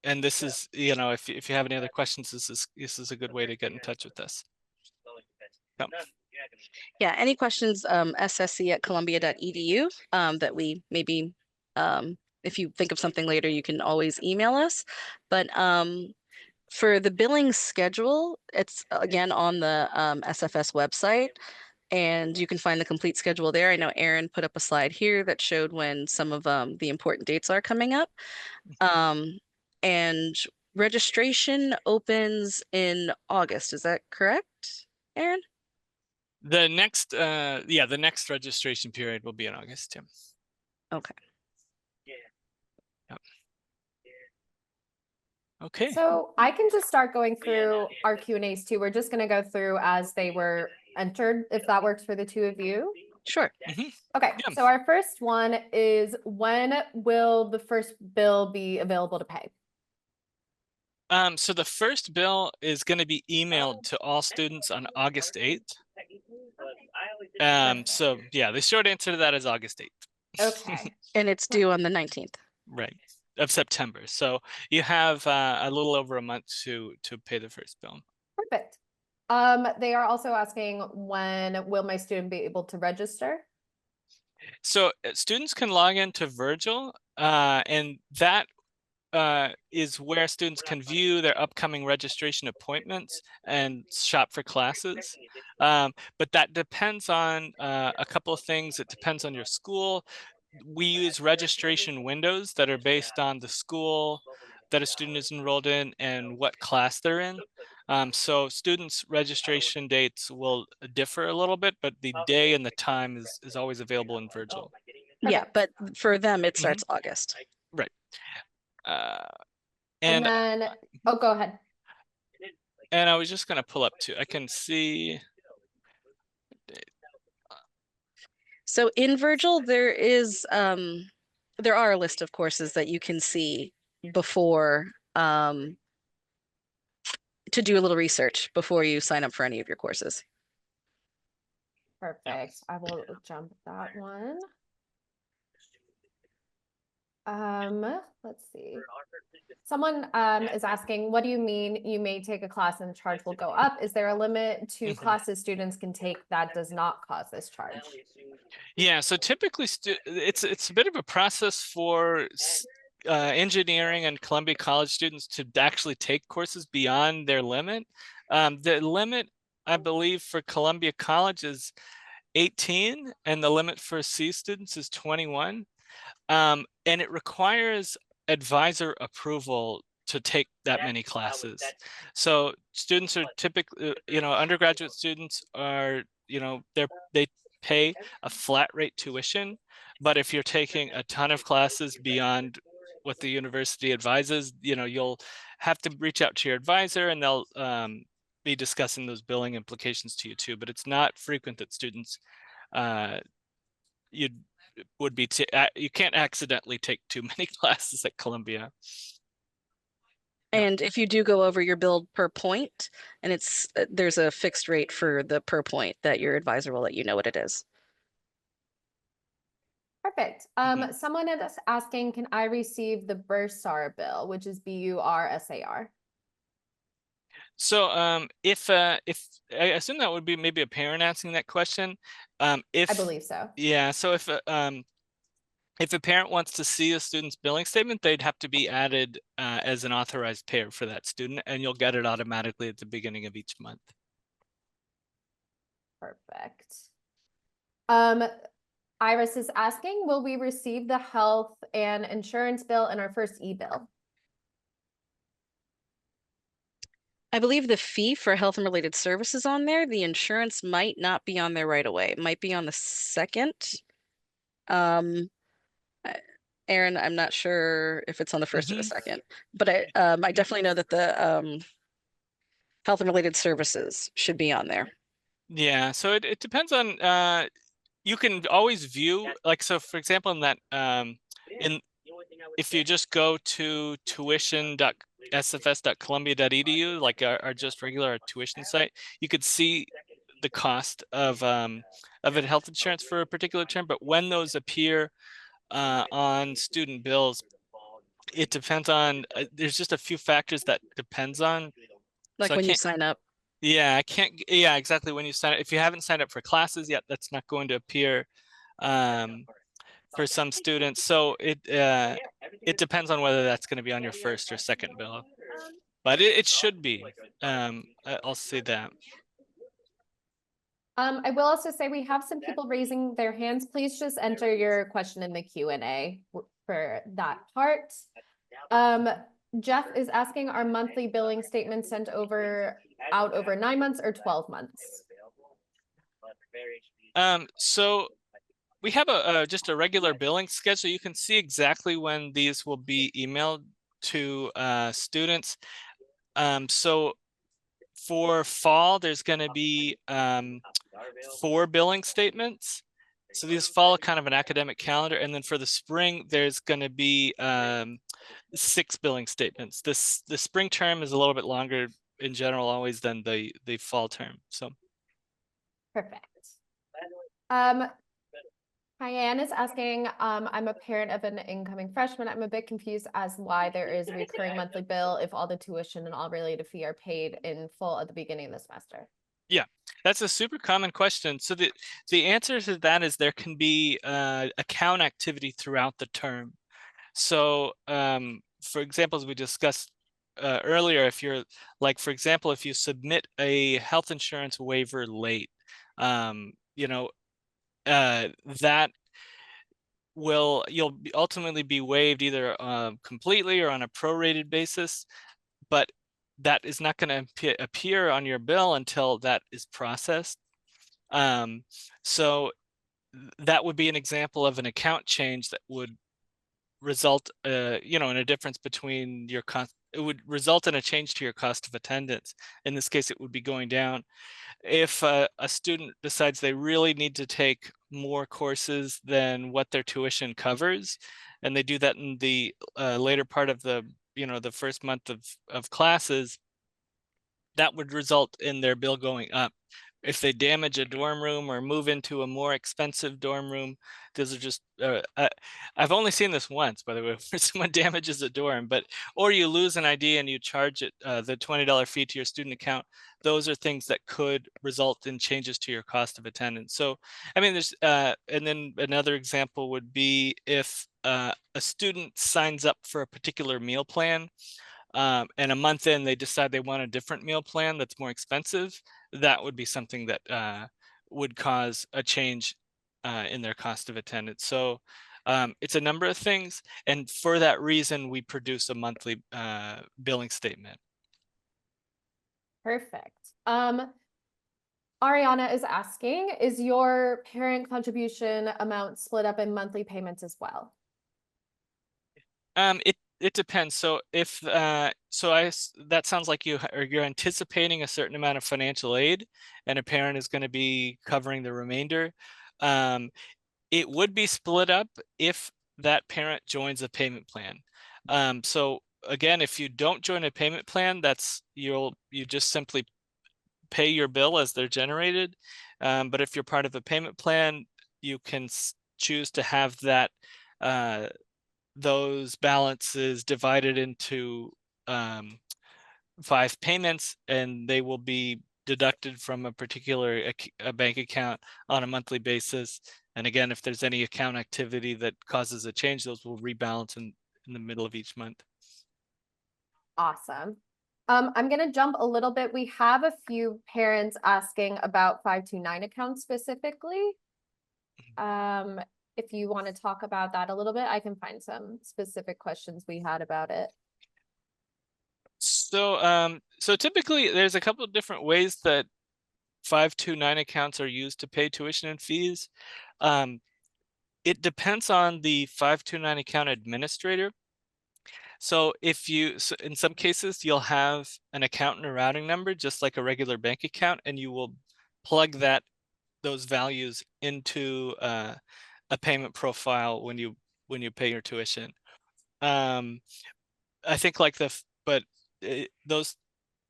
And this is, if you have any other questions, this is a good way to get in touch with us. Yeah, any questions, ssc@columbia.edu that we maybe, if you think of something later, you can always email us. But for the billing schedule, it's again on the SFS website, and you can find the complete schedule there. I know Aaron put up a slide here that showed when some of the important dates are coming up. And registration opens in August. Is that correct, Aaron? The next registration period will be in August, Tim. Okay. Yep. Okay. So I can just start going through our Q&As too. We're just gonna go through as they were entered, if that works for the two of you. Sure. Mhm. Okay, Yeah. so our first one is, when will the first bill be available to pay? So the first bill is going to be emailed to all students on August 8th. So yeah, the short answer to that is August 8th. Okay, And it's due on the 19th. Right, of September. So you have a little over a month to pay the first bill. perfect. They are also asking, when will my student be able to register? So students can log into Virgil, and that is where students can view their upcoming registration appointments and shop for classes. But that depends on a couple of things. It depends on your school. We use registration windows that are based on the school that a student is enrolled in and what class they're in. So students' registration dates will differ a little bit, but the day and the time is always available in Virgil. Yeah, but for them, it Mhm. starts August. Right. Uh, And then, oh, go ahead. And I was just going to pull up too. I can see. So in Virgil, there are a list of courses that you can see before to do a little research before you sign up for any of your courses. Perfect. I will jump that one. Let's see. Someone is asking, what do you mean you may take a class and the charge will go up? Is there a limit to Mhm. classes students can take that does not cause this charge? Yeah, so typically it's a bit of a process for engineering and Columbia College students to actually take courses beyond their limit. The limit, I believe, for Columbia College is 18, and the limit for C students is 21. And it requires advisor approval to take that many classes. So students are typically, undergraduate students are, they pay a flat rate tuition. But if you're taking a ton of classes beyond what the university advises, you'll have to reach out to your advisor, and they'll be discussing those billing implications to you too. But it's not frequent that students you would be you can't accidentally take too many classes at Columbia. And if you do go over your bill per point, and there's a fixed rate for the per point that your advisor will let you know what it is. Perfect. Someone is asking, can I receive the Bursar bill, which is BURSAR? So if I assume that would be maybe a parent asking that question. I believe so. Yeah, so if a parent wants to see a student's billing statement, they'd have to be added as an authorized payer for that student, and you'll get it automatically at the beginning of each month. Perfect. Iris is asking, will we receive the health and insurance bill in our first e-bill? I believe the fee for health and related services on there, the insurance might not be on there right away. It might be on the second. Aaron, I'm not sure if it's on the first or the second, but I definitely know that the health and related services should be on there. Yeah, so it depends on you can always view, like, so for example, in that if you just go to tuition.sfs.columbia.edu, like our just regular tuition site, you could see the cost of a health insurance for a particular term. But when those appear on student bills, it depends on there's just a few factors that depends on. Like So when you sign up. Yeah, I can't. Yeah, exactly. When you sign up, if you haven't signed up for classes yet, that's not going to appear for some students. So it depends on whether that's going to be on your first or second bill, but it should be. I'll say that. I will also say we have some people raising their hands. Please just enter your question in the Q&A for that part. Jeff is asking, are monthly billing statements sent out over 9 months or 12 months? So we have just a regular billing schedule. You can see exactly when these will be emailed to students. So for fall, there's going to be 4 billing statements. So these follow kind of an academic calendar. And then for the spring, there's going to be 6 billing statements. The spring term is a little bit longer in general always than the fall term. So Perfect. Hyann is asking, I'm a parent of an incoming freshman. I'm a bit confused as why there is a recurring monthly bill if all the tuition and all related fee are paid in full at the beginning of the semester. yeah, that's a super common question. So the answer to that is there can be account activity throughout the term. So for example, as we discussed earlier, if you're like, for example, if you submit a health insurance waiver late, you know, that you'll ultimately be waived either completely or on a prorated basis, but that is not going to appear on your bill until that is processed. So that would be an example of an account change that would result, in a difference between your cost. It would result in a change to your cost of attendance. In this case, it would be going down. If a student decides they really need to take more courses than what their tuition covers, and they do that in the later part of the first month of classes, that would result in their bill going up. If they damage a dorm room or move into a more expensive dorm room, those are just, I've only seen this once, by the way, where someone damages a dorm, or you lose an ID and you charge it the $20 fee to your student account. Those are things that could result in changes to your cost of attendance. So, I mean, there's, and then another example would be if a student signs up for a particular meal plan, and a month in they decide they want a different meal plan that's more expensive, that would be something that would cause a change in their cost of attendance. So it's a number of things, and for that reason we produce a monthly billing statement. Perfect. Ariana is asking, is your parent contribution amount split up in monthly payments as well? It depends. So if that sounds like you're anticipating a certain amount of financial aid, and a parent is going to be covering the remainder. It would be split up if that parent joins a payment plan. So again, if you don't join a payment plan, you just simply pay your bill as they're generated. But if you're part of a payment plan, you can choose to have that those balances divided into 5 payments, and they will be deducted from a particular bank account on a monthly basis. And again, if there's any account activity that causes a change, those will rebalance in the middle of each month. Awesome. I'm going to jump a little bit. We have a few parents asking about 529 accounts specifically. If you want to talk about that a little bit, I can find some specific questions we had about it. So, so typically there's a couple of different ways that 529 accounts are used to pay tuition and fees. It depends on the 529 account administrator. So in some cases, you'll have an account and a routing number, just like a regular bank account, and you will plug those values into a payment profile when you pay your tuition. I think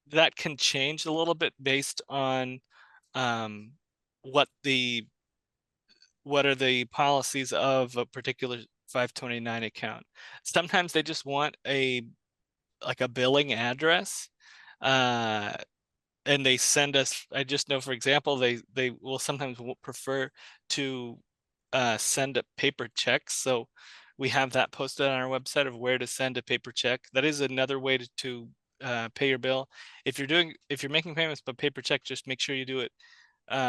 that can change a little bit based on what are the policies of a particular 529 account. Sometimes they just want a billing address, and they send us, I just know, for example, they will sometimes prefer to send a paper checks. So we have that posted on our website of where to send a paper check. That is another way to pay your bill. If you're making payments by paper check, just make sure you do it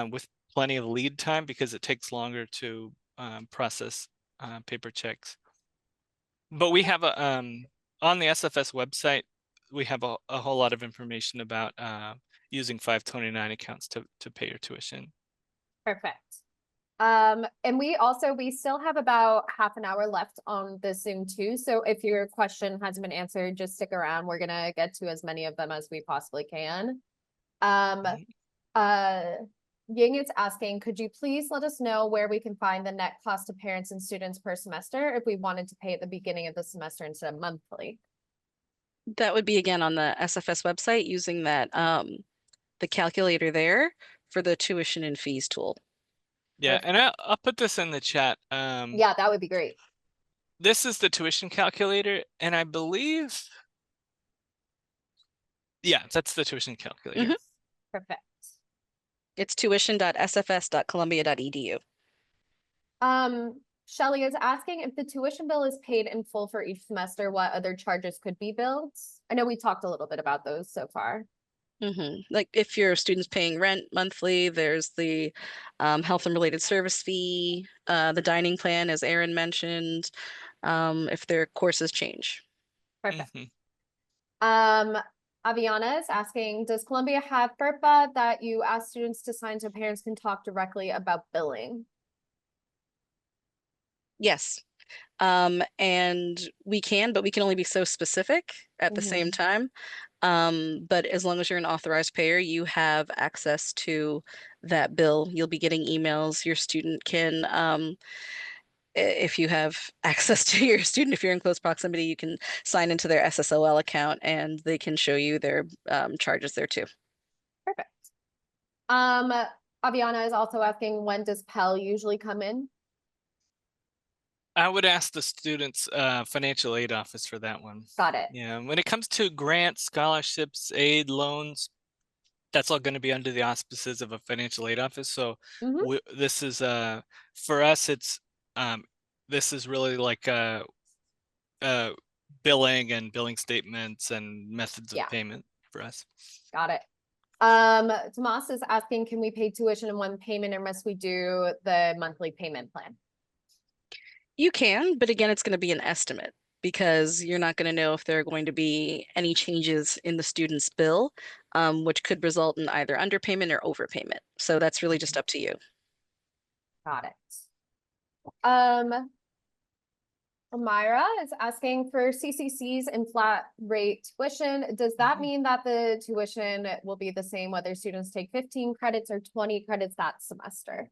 with plenty of lead time, because it takes longer to process paper checks. But we have on the SFS website, we have a whole lot of information about using 529 accounts to pay your tuition. Perfect. And we still have about half an hour left on the Zoom too. So if your question hasn't been answered, just stick around. We're gonna get to as many of them as we possibly can. Mhm. Ying is asking, could you please let us know where we can find the net cost to parents and students per semester if we wanted to pay at the beginning of the semester instead of monthly? That would be again on the SFS website using that the calculator there for the tuition and fees tool. Yeah, and I'll put this in the chat. Yeah, that would be great. This is the tuition calculator, and I believe, yeah, that's the tuition calculator. Mhm. Perfect. It's tuition.sfs.columbia.edu. Shelley is asking if the tuition bill is paid in full for each semester, what other charges could be billed? I know we talked a little bit about those so far. Like if your student's paying rent monthly, there's the health and related service fee, the dining plan, as Erin mentioned, if their courses change. Perfect. Mhm. Aviana is asking, does Columbia have FERPA that you ask students to sign so parents can talk directly about billing? Yes. And we can, but we can only be so specific at the same time. But as long as you're an authorized payer, you have access to that bill. You'll be getting emails. Your student can, if you have access to your student, if you're in close proximity, you can sign into their SSOL account and they can show you their charges there too. Perfect. Aviana is also asking, when does Pell usually come in? I would ask the students' financial aid office for that one. Got it. Yeah, when it comes to grants, scholarships, aid, loans, that's all going to be under the auspices of a financial aid office. So Mhm. this is for us, it's this is really like billing and billing statements and methods of Yeah. payment for us. Got it. Tomas is asking, can we pay tuition in one payment or must we do the monthly payment plan? You can, but again, it's going to be an estimate because you're not going to know if there are going to be any changes in the student's bill, which could result in either underpayment or overpayment. So that's really just up to you. Got it. Amira is asking for CCCs and flat rate tuition. Does that mean that the tuition will be the same whether students take 15 credits or 20 credits that semester?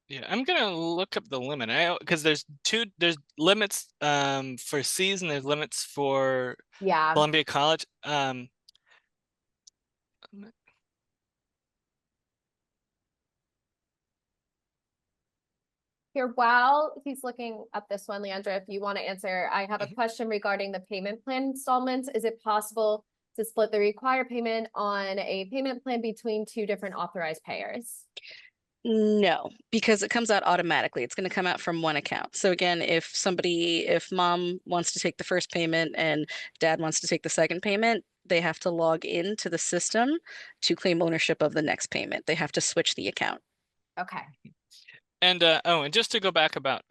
Yeah, I'm gonna look up the limit. Because there's limits for C's and there's limits for Yeah. Columbia College. Here, while he's looking up this one, Leandra, if you want to answer, I have a question regarding the payment plan installments. Is it possible to split the required payment on a payment plan between two different authorized payers? No, because it comes out automatically. It's going to come out from one account. So again, if mom wants to take the first payment and dad wants to take the second payment, they have to log into the system to claim ownership of the next payment. They have to switch the account. Okay. And and just to go back about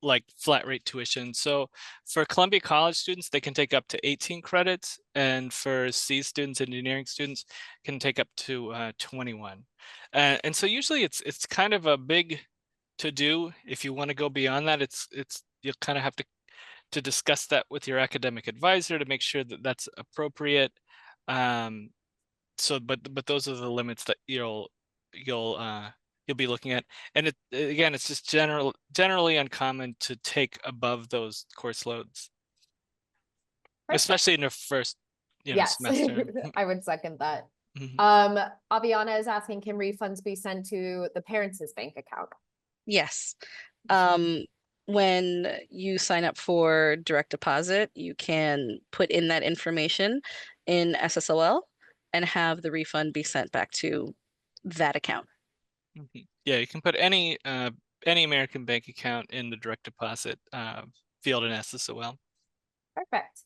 like flat rate tuition. So for Columbia College students, they can take up to 18 credits, and for C students, engineering students can take up to 21. And so usually it's kind of a big to do. If you want to go beyond that, it's you'll kind of have to discuss that with your academic advisor to make sure that that's appropriate. So but those are the limits that you'll be looking at. And again, it's just generally uncommon to take above those course loads, Perfect. especially in the first Yes, semester. I would second that. Mhm. Aviana is asking, can refunds be sent to the parents' bank account? Yes. When you sign up for direct deposit, you can put in that information in SSOL and have the refund be sent back to that account. Yeah, you can put any American bank account in the direct deposit field in SSOL. Perfect.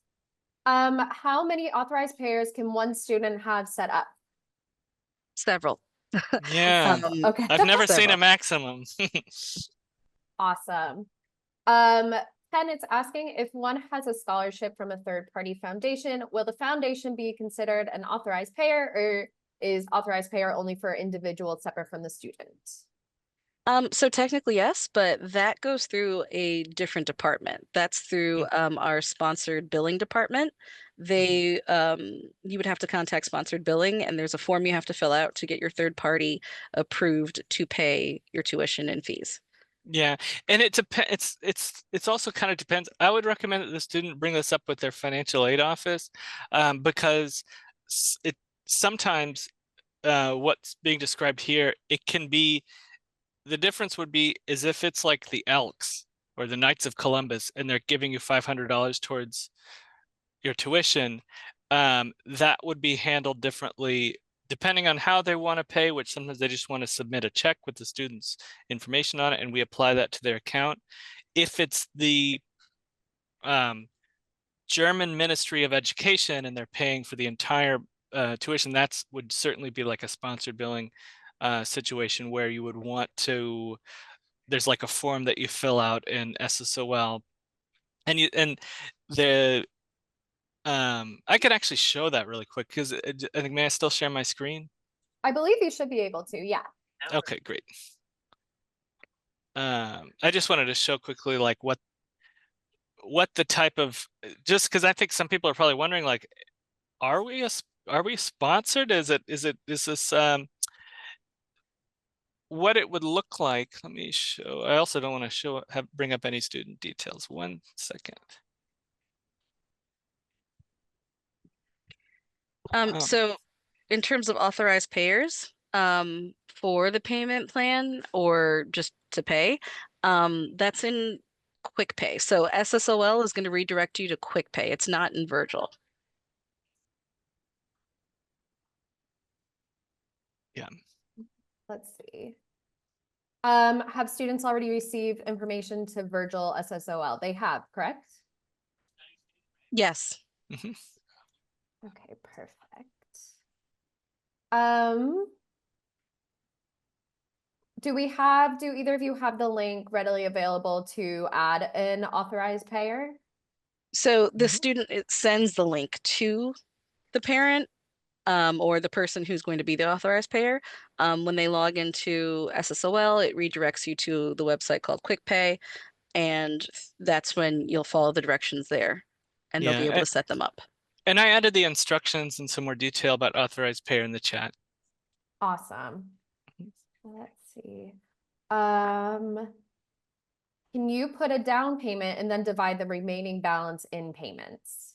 How many authorized payers can one student have set up? Several. Yeah, Okay. I've never seen a Several. maximum. Awesome. Ken is asking if one has a scholarship from a third-party foundation, will the foundation be considered an authorized payer, or is authorized payer only for individuals separate from the student? So technically yes, but that goes through a different department. That's through our sponsored billing department. They you would have to contact sponsored billing, and there's a form you have to fill out to get your third party approved to pay your tuition and fees. Yeah, and it depends. It's also kind of depends. I would recommend that the student bring this up with their financial aid office, because it sometimes what's being described here, it can be, the difference would be is if it's like the Elks or the Knights of Columbus and they're giving you $500 towards your tuition, that would be handled differently depending on how they want to pay, which sometimes they just want to submit a check with the student's information on it and we apply that to their account. If it's the German Ministry of Education and they're paying for the entire tuition, that would certainly be like a sponsored billing situation where you would want to, there's like a form that you fill out in SSOL, and the I could actually show that really quick because I think, may I still share my screen? I believe you should be able to, yeah. Okay, great. I just wanted to show quickly like what the type of, just because I think some people are probably wondering like, are we sponsored? Is this what it would look like? Let me show. I also don't want to bring up any student details. 1 second. So in terms of authorized payers, for the payment plan or just to pay, that's in Quick Pay. So SSOL is going to redirect you to Quick Pay. It's not in Virgil. Yeah. Let's see. Have students already received information to Virgil SSOL? They have, correct? Yes. Mhm. Okay, perfect. Do either of you have the link readily available to add an authorized payer? So the student, it sends the link to the parent or the person who's going to be the authorized payer. When they log into SSOL, it redirects you to the website called Quick Pay, and that's when you'll follow the directions there, and they'll be able to set them up. And I added the instructions and some more detail about authorized payer in the chat. Awesome. Let's see. Can you put a down payment and then divide the remaining balance in payments?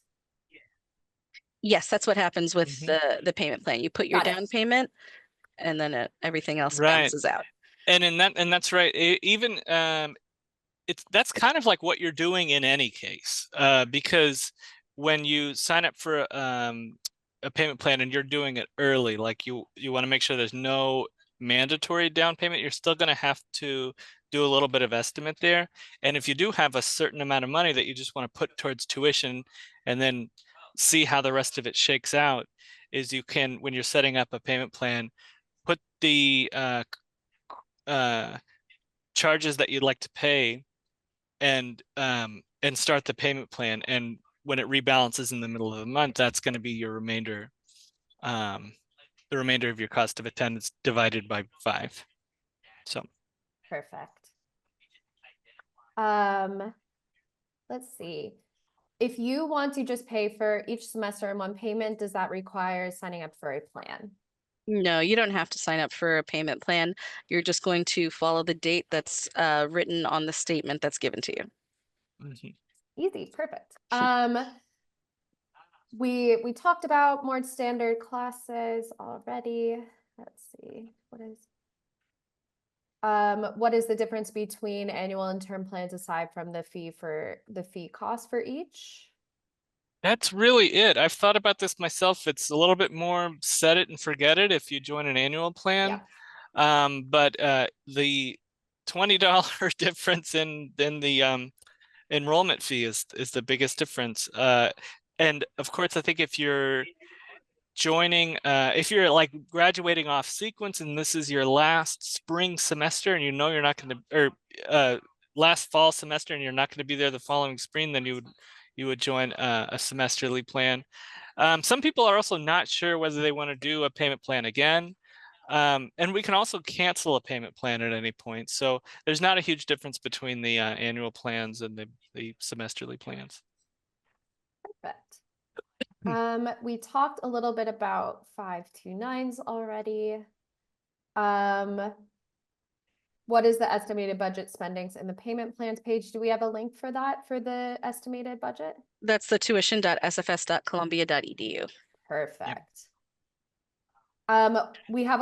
Yes, that's what happens with the payment plan. You put your Got it. down payment, and then everything else Right. balances out. And that's right. Even that's kind of like what you're doing in any case, because when you sign up for a payment plan and you're doing it early, like you want to make sure there's no mandatory down payment, you're still going to have to do a little bit of estimate there. And if you do have a certain amount of money that you just want to put towards tuition and then see how the rest of it shakes out, is you can, when you're setting up a payment plan, put the charges that you'd like to pay and start the payment plan. And when it rebalances in the middle of the month, that's going to be your remainder, the remainder of your cost of attendance divided by 5. So perfect. Let's see. If you want to just pay for each semester in one payment, does that require signing up for a plan? No, you don't have to sign up for a payment plan. You're just going to follow the date that's written on the statement that's given to you. Easy, perfect. We talked about more standard classes already. Let's see, what is the difference between annual and term plans aside from the fee cost for each? That's really it. I've thought about this myself. It's a little bit more set it and forget it if you join an annual plan. Yeah. But the $20 difference in the enrollment fee is the biggest difference. And of course, I think if you're joining, if you're like graduating off sequence and this is your last spring semester and you know you're not going to, or last fall semester and you're not going to be there the following spring, then you would join a semesterly plan. Some people are also not sure whether they want to do a payment plan again. And we can also cancel a payment plan at any point. So there's not a huge difference between the annual plans and the semesterly plans. Perfect. Hmm. We talked a little bit about 529s already. What is the estimated budget spendings in the payment plans page? Do we have a link for that for the estimated budget? That's the tuition.sfs.columbia.edu. Perfect. We have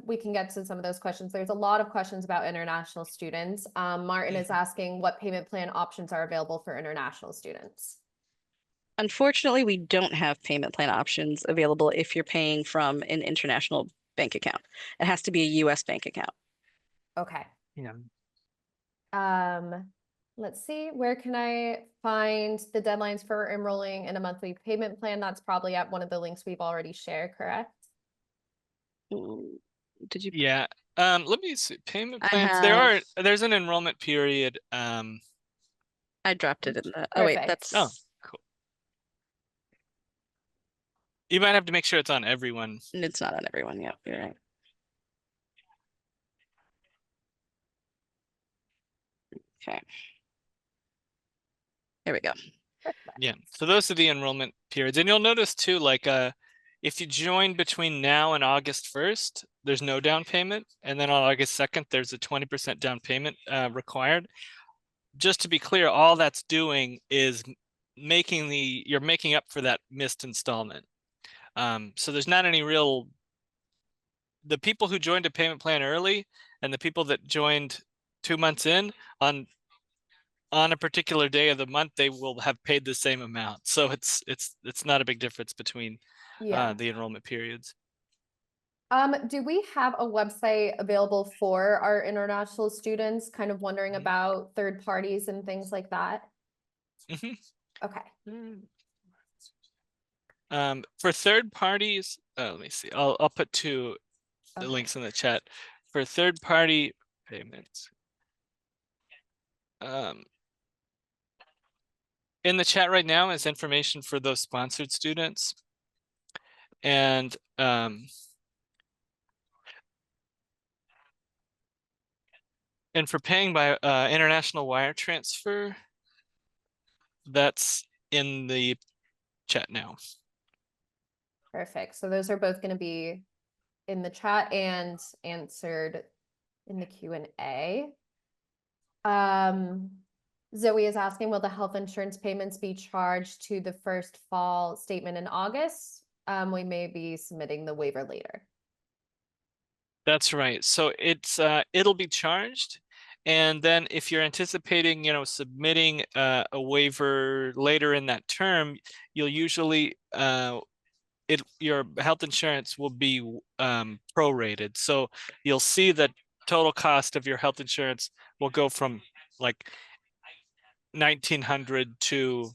we can get to some of those questions. There's a lot of questions about international students. Martin is asking what payment plan options are available for international students. Unfortunately, we don't have payment plan options available if you're paying from an international bank account. It has to be a US bank account. Okay. Yeah. Let's see, where can I find the deadlines for enrolling in a monthly payment plan? That's probably at one of the links we've already shared, correct? Did you? Yeah. Let me see. Payment I plans. have. There's an enrollment period. I dropped it in the. Oh wait, Perfect. Oh, that's. cool. You might have to make sure it's on everyone. It's not on everyone. Yep, you're right. Okay. There we go. Perfect. Yeah. So those are the enrollment periods. And you'll notice too, like if you join between now and August 1st, there's no down payment. And then on August 2nd, there's a 20% down payment required. Just to be clear, all that's doing is you're making up for that missed installment. So there's not any the people who joined a payment plan early and the people that joined 2 months in on a particular day of the month, they will have paid the same amount. So it's not a big difference between Yeah. the enrollment periods. Do we have a website available for our international students? Kind of wondering about third parties and things like that. Mhm. Okay. For third parties, let me see. I'll put two Okay. links in the chat for third party payments. In the chat right now is information for those sponsored students. And for paying by international wire transfer, that's in the chat now. Perfect. So those are both going to be in the chat and answered in the Q&A. Zoe is asking, will the health insurance payments be charged to the first fall statement in August? We may be submitting the waiver later. That's right. So it'll be charged. And then if you're anticipating, submitting a waiver later in that term, you'll usually your health insurance will be prorated. So you'll see that total cost of your health insurance will go from like 1,900 to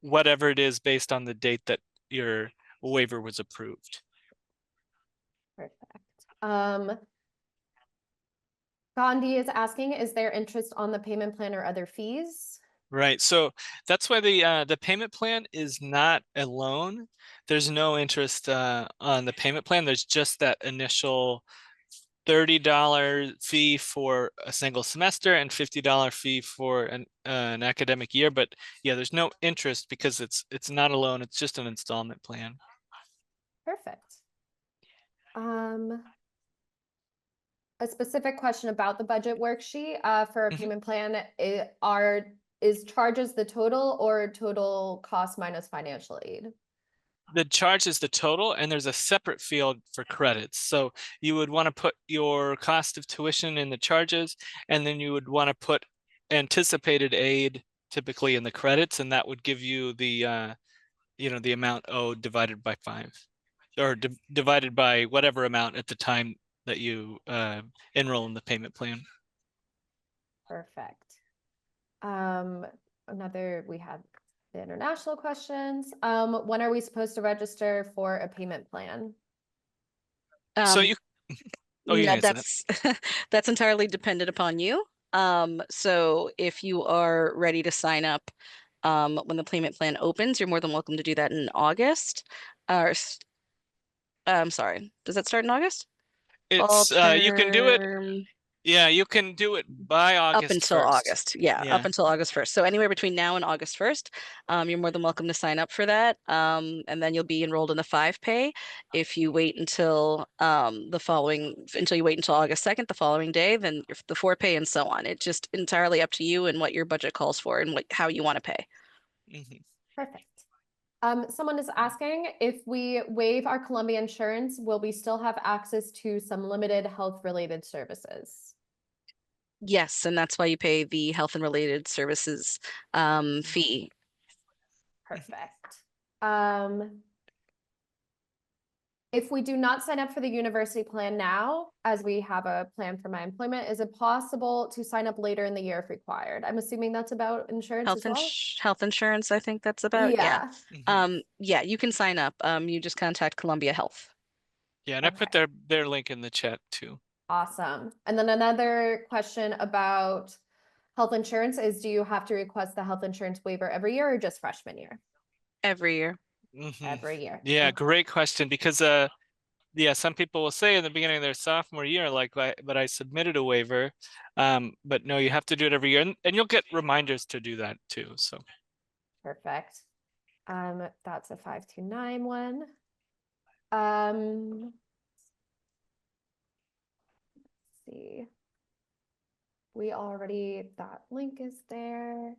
whatever it is based on the date that your waiver was approved. Perfect. Gandhi is asking, is there interest on the payment plan or other fees? Right. So that's why the payment plan is not a loan. There's no interest on the payment plan. There's just that initial $30 fee for a single semester and $50 fee for an academic year. But yeah, there's no interest because it's not a loan. It's just an installment plan. Perfect. A specific question about the budget worksheet for a payment plan is charges the total or total cost minus financial aid? The charge is the total, and there's a separate field for credits. So you would want to put your cost of tuition in the charges, and then you would want to put anticipated aid typically in the credits, and that would give you the the amount owed divided by 5, or divided by whatever amount at the time that you enroll in the payment plan. Perfect. We have the international questions. When are we supposed to register for a payment plan? So you yeah, that's entirely dependent upon you. So if you are ready to sign up when the payment plan opens, you're more than welcome to do that in August. I'm sorry, does that start in August? It's you can do it. term. Yeah, you can do it by Up August until 1st. August. Yeah, up Yeah. until August 1st. So anywhere between now and August 1st, you're more than welcome to sign up for that. And then you'll be enrolled in the 5 pay. If you wait until until you wait until August 2nd, the following day, then the 4 pay and so on. It's just entirely up to you and what your budget calls for and how you want to pay. Mhm. Perfect. Someone is asking if we waive our Columbia insurance, will we still have access to some limited health-related services? Yes, and that's why you pay the health and related services fee. Perfect. If we do not sign up for the university plan now, as we have a plan for my employment, is it possible to sign up later in the year if required? I'm assuming that's about insurance as well? Health insurance, I think that's about. Yeah. Yeah, Mhm. Yeah, you can sign up. You just contact Columbia Health. Yeah, and I put Okay. their link in the chat too. awesome. And then another question about health insurance is, do you have to request the health insurance waiver every year or just freshman year? Every year. Mhm. Every year. Yeah, Okay. great question because yeah, some people will say in the beginning of their sophomore year, like, but I submitted a waiver. But no, you have to do it every year, and you'll get reminders to do that too. So Perfect. That's a 529 one. Let's see. That link is there.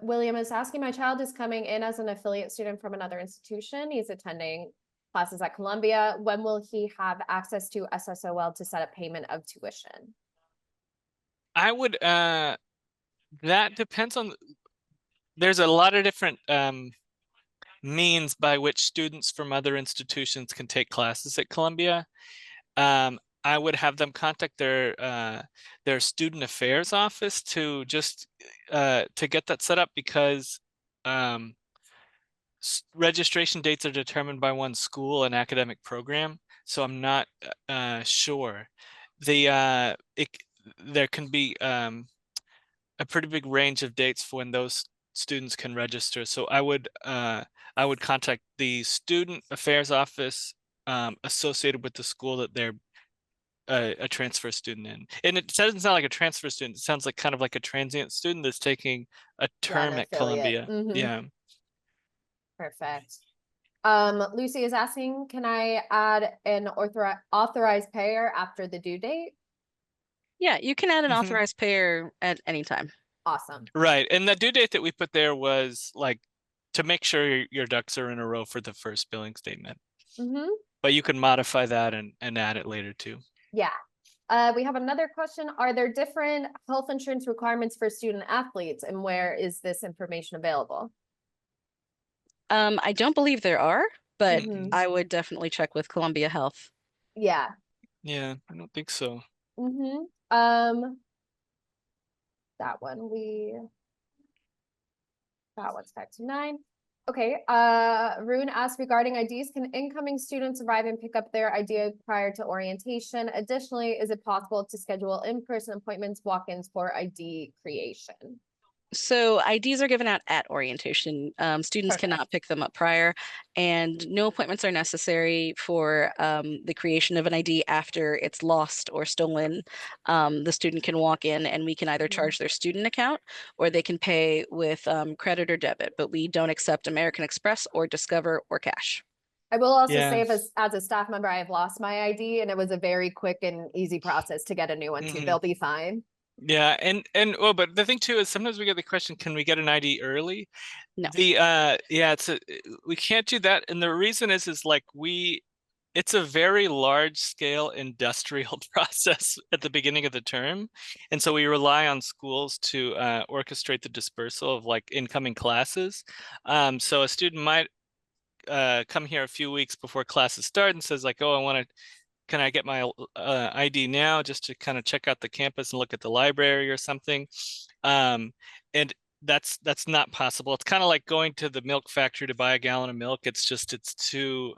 William is asking, my child is coming in as an affiliate student from another institution. He's attending classes at Columbia. When will he have access to SSOL to set up payment of tuition? I would that depends on. There's a lot of different means by which students from other institutions can take classes at Columbia. I would have them contact their student affairs office to just to get that set up because registration dates are determined by one school and academic program. So I'm not sure. There can be a pretty big range of dates for when those students can register. So I would contact the student affairs office associated with the school that they're a transfer student in. And it doesn't sound like a transfer student. It sounds like kind of like a transient student that's taking a Yeah, an term at affiliate. Columbia. Mhm. Yeah. Perfect. Lucy is asking, can I add an authorized payer after the due date? Yeah, you can add an Mhm. authorized payer at any time. Awesome. Right. And the due date that we put there was like to make sure your ducks are in a row for the first billing statement. Mm-hmm. But you can modify that and add it later too. Yeah. We have another question. Are there different health insurance requirements for student athletes, and where is this information available? I don't believe there are, but Mhm. I would definitely check with Columbia Health. Yeah. Yeah, I don't think so. Mm-hmm. That one that one's 529. Okay. Rune asked regarding IDs, can incoming students arrive and pick up their ID prior to orientation? Additionally, is it possible to schedule in-person appointments, walk-ins for ID creation? So IDs are given out at orientation. Students Perfect. cannot pick them up prior, and no appointments are necessary for the creation of an ID after it's lost or stolen. The student can walk in and we can either charge their student account or they can pay with credit or debit, but we don't accept American Express or Discover or cash. I will also Yeah. say, as a staff member, I have lost my ID, and it was a very quick and easy process to get a new one too. Mhm. They'll be fine. Yeah, and well, but the thing too is sometimes we get the question, can we get an ID early? No. Yeah, we can't do that, and the reason is like it's a very large scale industrial process at the beginning of the term, and so we rely on schools to orchestrate the dispersal of like incoming classes. So a student might come here a few weeks before classes start and says like, oh, can I get my ID now just to kind of check out the campus and look at the library or something? And that's not possible. It's kind of like going to the milk factory to buy a gallon of milk. It's too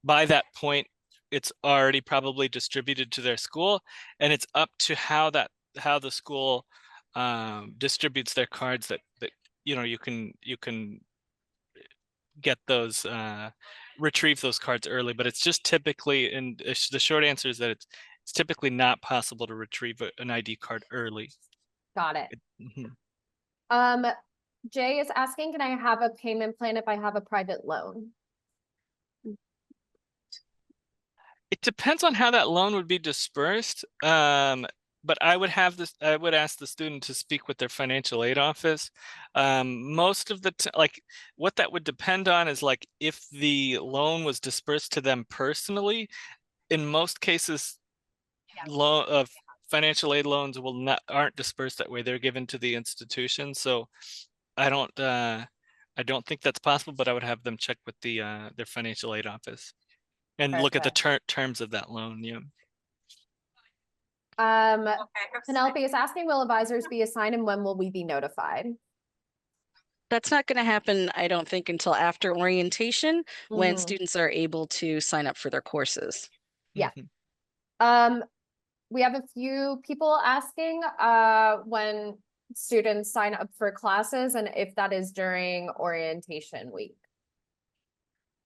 by that point, it's already probably distributed to their school, and it's up to how the school distributes their cards that you can get those retrieve those cards early, but it's just typically, and the short answer is that it's typically not possible to retrieve an ID card early. Got it. Mhm. Jay is asking, can I have a payment plan if I have a private loan? It depends on how that loan would be dispersed. But I would ask the student to speak with their financial aid office. Most of the like what that would depend on is like if the loan was dispersed to them personally. In most cases, loan of financial aid loans aren't dispersed that way. They're given to the institution. So I don't think that's possible, but I would have them check with their financial aid office and look at the terms of that loan. Yeah. Penelope is asking, will advisors be assigned and when will we be notified? That's not going to happen, I don't think, until after orientation, when Mhm. students are able to sign up for their courses. Yeah. Mhm. We have a few people asking when students sign up for classes and if that is during orientation week.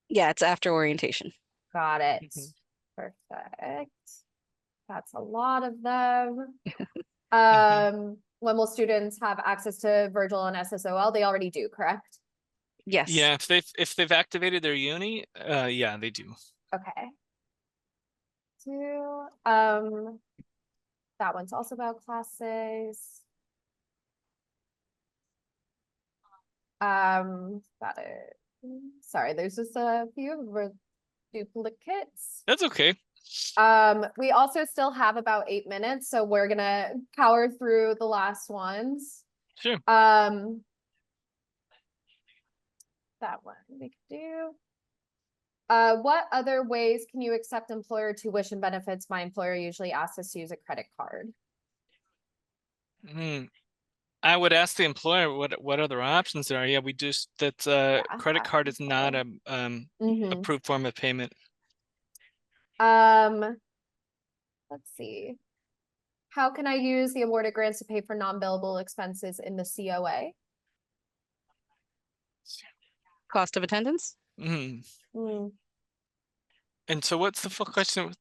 Yeah, it's after orientation. Got it. Mhm. Perfect. That's a lot of them. When will students have access to Virgil and SSOL? They already do, correct? Yes. Yeah, if they've activated their uni, yeah, they do. Okay. That one's also about classes. Got it. Sorry, there's just a few duplicates. That's okay. We also still have about 8 minutes, so we're gonna power through the last ones. Sure. That one we could do. What other ways can you accept employer tuition benefits? My employer usually asks us to use a credit card. I would ask the employer what other options there are. Yeah, we do that. Credit card is not a approved form of payment. Let's see. How can I use the awarded grants to pay for non-billable expenses in the COA? Cost of attendance? And so what's the full question?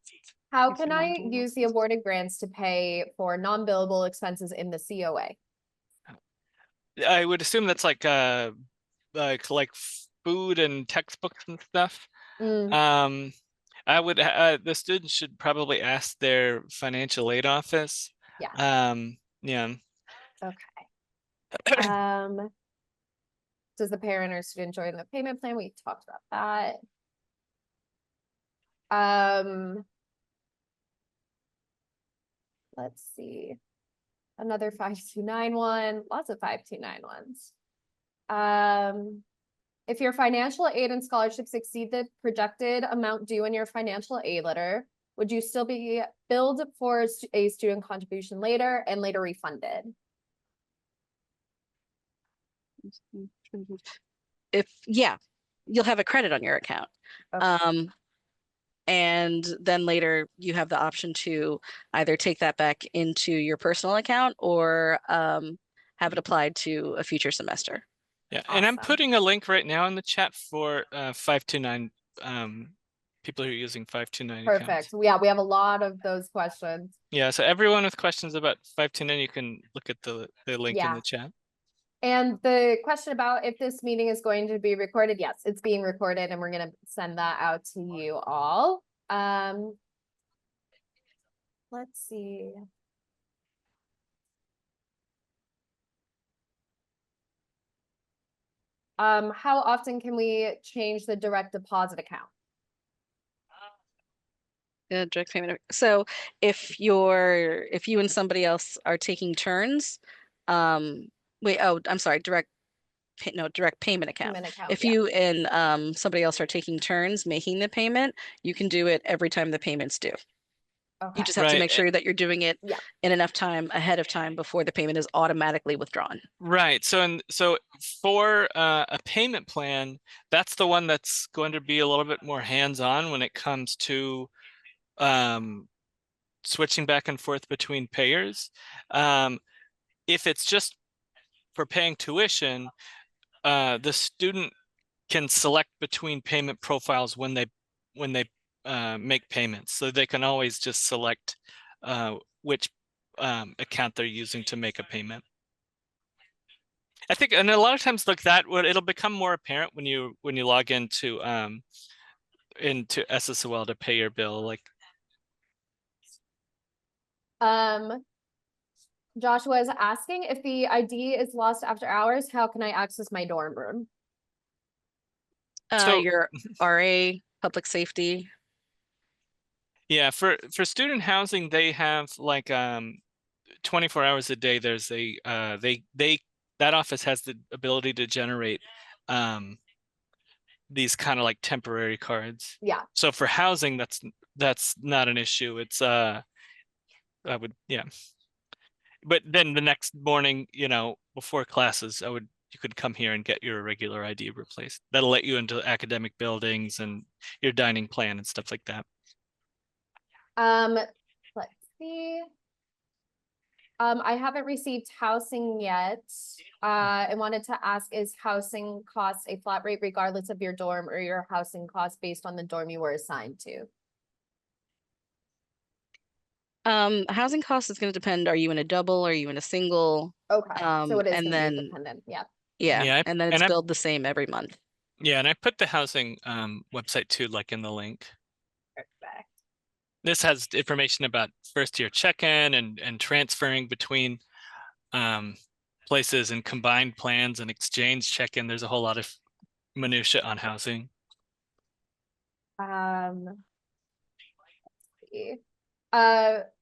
How can I use the awarded grants to pay for non-billable expenses in the COA? I would assume that's like food and textbooks and stuff. I would the students should probably ask their financial aid office. Yeah. Yeah. Okay. Does the parent or student join the payment plan? We talked about that. Let's see. Another 5291, lots of 5291s. If your financial aid and scholarships exceed the projected amount due in your financial aid letter, would you still be billed for a student contribution later and later refunded? Yeah, you'll have a credit on your account. Okay. And then later you have the option to either take that back into your personal account or have it applied to a future semester. Yeah, awesome. And I'm putting a link right now in the chat for 529 people who are using 529 Perfect. accounts. Yeah, we have a lot of those questions. Yeah, so everyone with questions about 529, you can look at the link in the chat. And the question about if this meeting is going to be recorded, yes, it's being recorded and we're going to send that out to you all. Let's see. How often can we change the direct deposit account? Direct payment. So if you and somebody else are taking turns, I'm sorry, direct payment account. If you and somebody else are taking turns making the payment, you can do it every time the payment's due. Okay. You just have to make sure that you're doing it in enough time ahead of time before the payment is automatically withdrawn. Right. So for a payment plan, that's the one that's going to be a little bit more hands-on when it comes to switching back and forth between payers. If it's just for paying tuition, the student can select between payment profiles when they make payments. So they can always just select which account they're using to make a payment. I think, and a lot of times like that, it'll become more apparent when you log into SSOL to pay your bill. Like, Joshua is asking if the ID is lost after hours, how can I access my dorm room? So- Your RA, public safety. yeah, for student housing, they have like 24 hours a day. There's a that office has the ability to generate these kind of like temporary cards. Yeah. So for housing, that's not an issue. It's yeah. But then the next morning, before classes, you could come here and get your regular ID replaced. That'll let you into academic buildings and your dining plan and stuff like that. Let's see. I haven't received housing yet. I wanted to ask, is housing costs a flat rate regardless of your dorm, or your housing costs based on the dorm you were assigned to? Housing cost is going to depend. Are you in a double? Are you in a single? Okay, so it is and gonna be then independent, yeah. yeah, and then it's I- billed the same every month. Yeah, and I put the housing website too, like in the link. Perfect. This has information about first year check-in and transferring between places and combined plans and exchange check-in. There's a whole lot of minutia on housing. Let's see.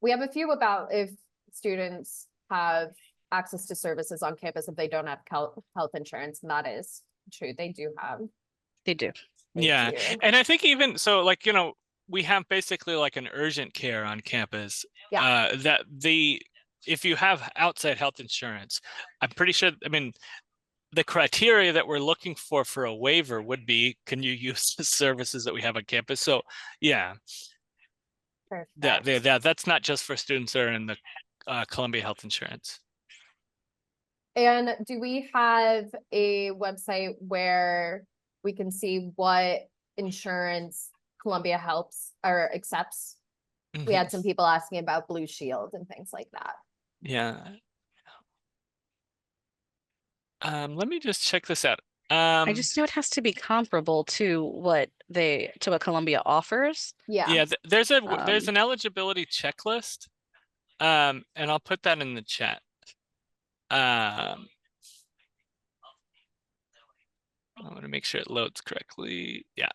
We have a few about if students have access to services on campus if they don't have health insurance, and that is true. They do have. They do. They Yeah, do. and I think even so, like, we have basically like an urgent care on campus. Yeah. If you have outside health insurance, I'm pretty sure, I mean, the criteria that we're looking for a waiver would be, can you use the services that we have on campus? So yeah, Perfect. that's not just for students that are in the Columbia Health Insurance. And do we have a website where we can see what insurance Columbia helps or accepts? We had some people asking about Blue Shield and things like that. Yeah. Let me just check this out. I just know it has to be comparable to what Columbia offers. Yeah. There's an eligibility checklist. And I'll put that in the chat. I want to make sure it loads correctly. Yeah.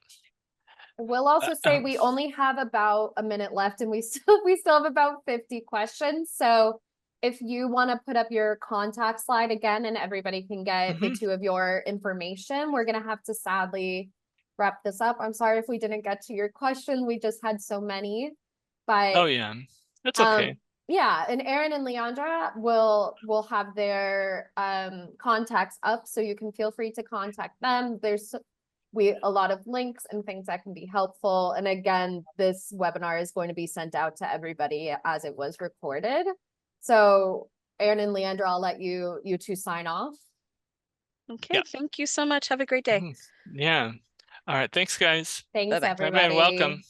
We'll also say we only have about a minute left, and we still have about 50 questions. So if you want to put up your contact slide again and everybody can get the two of your information, we're going to have to sadly wrap this up. I'm sorry if we didn't get to your question. We just had so many, but oh yeah, that's okay. Yeah, and Aaron and Leandra will have their contacts up, so you can feel free to contact them. There's a lot of links and things that can be helpful. And again, this webinar is going to be sent out to everybody as it was recorded. So Aaron and Leandra, I'll let you two sign off. Okay, Yeah. Thank you so much. Have a great day. Yeah. All right. Thanks, guys. Thanks, Bye-bye. everybody. Bye-bye. Welcome.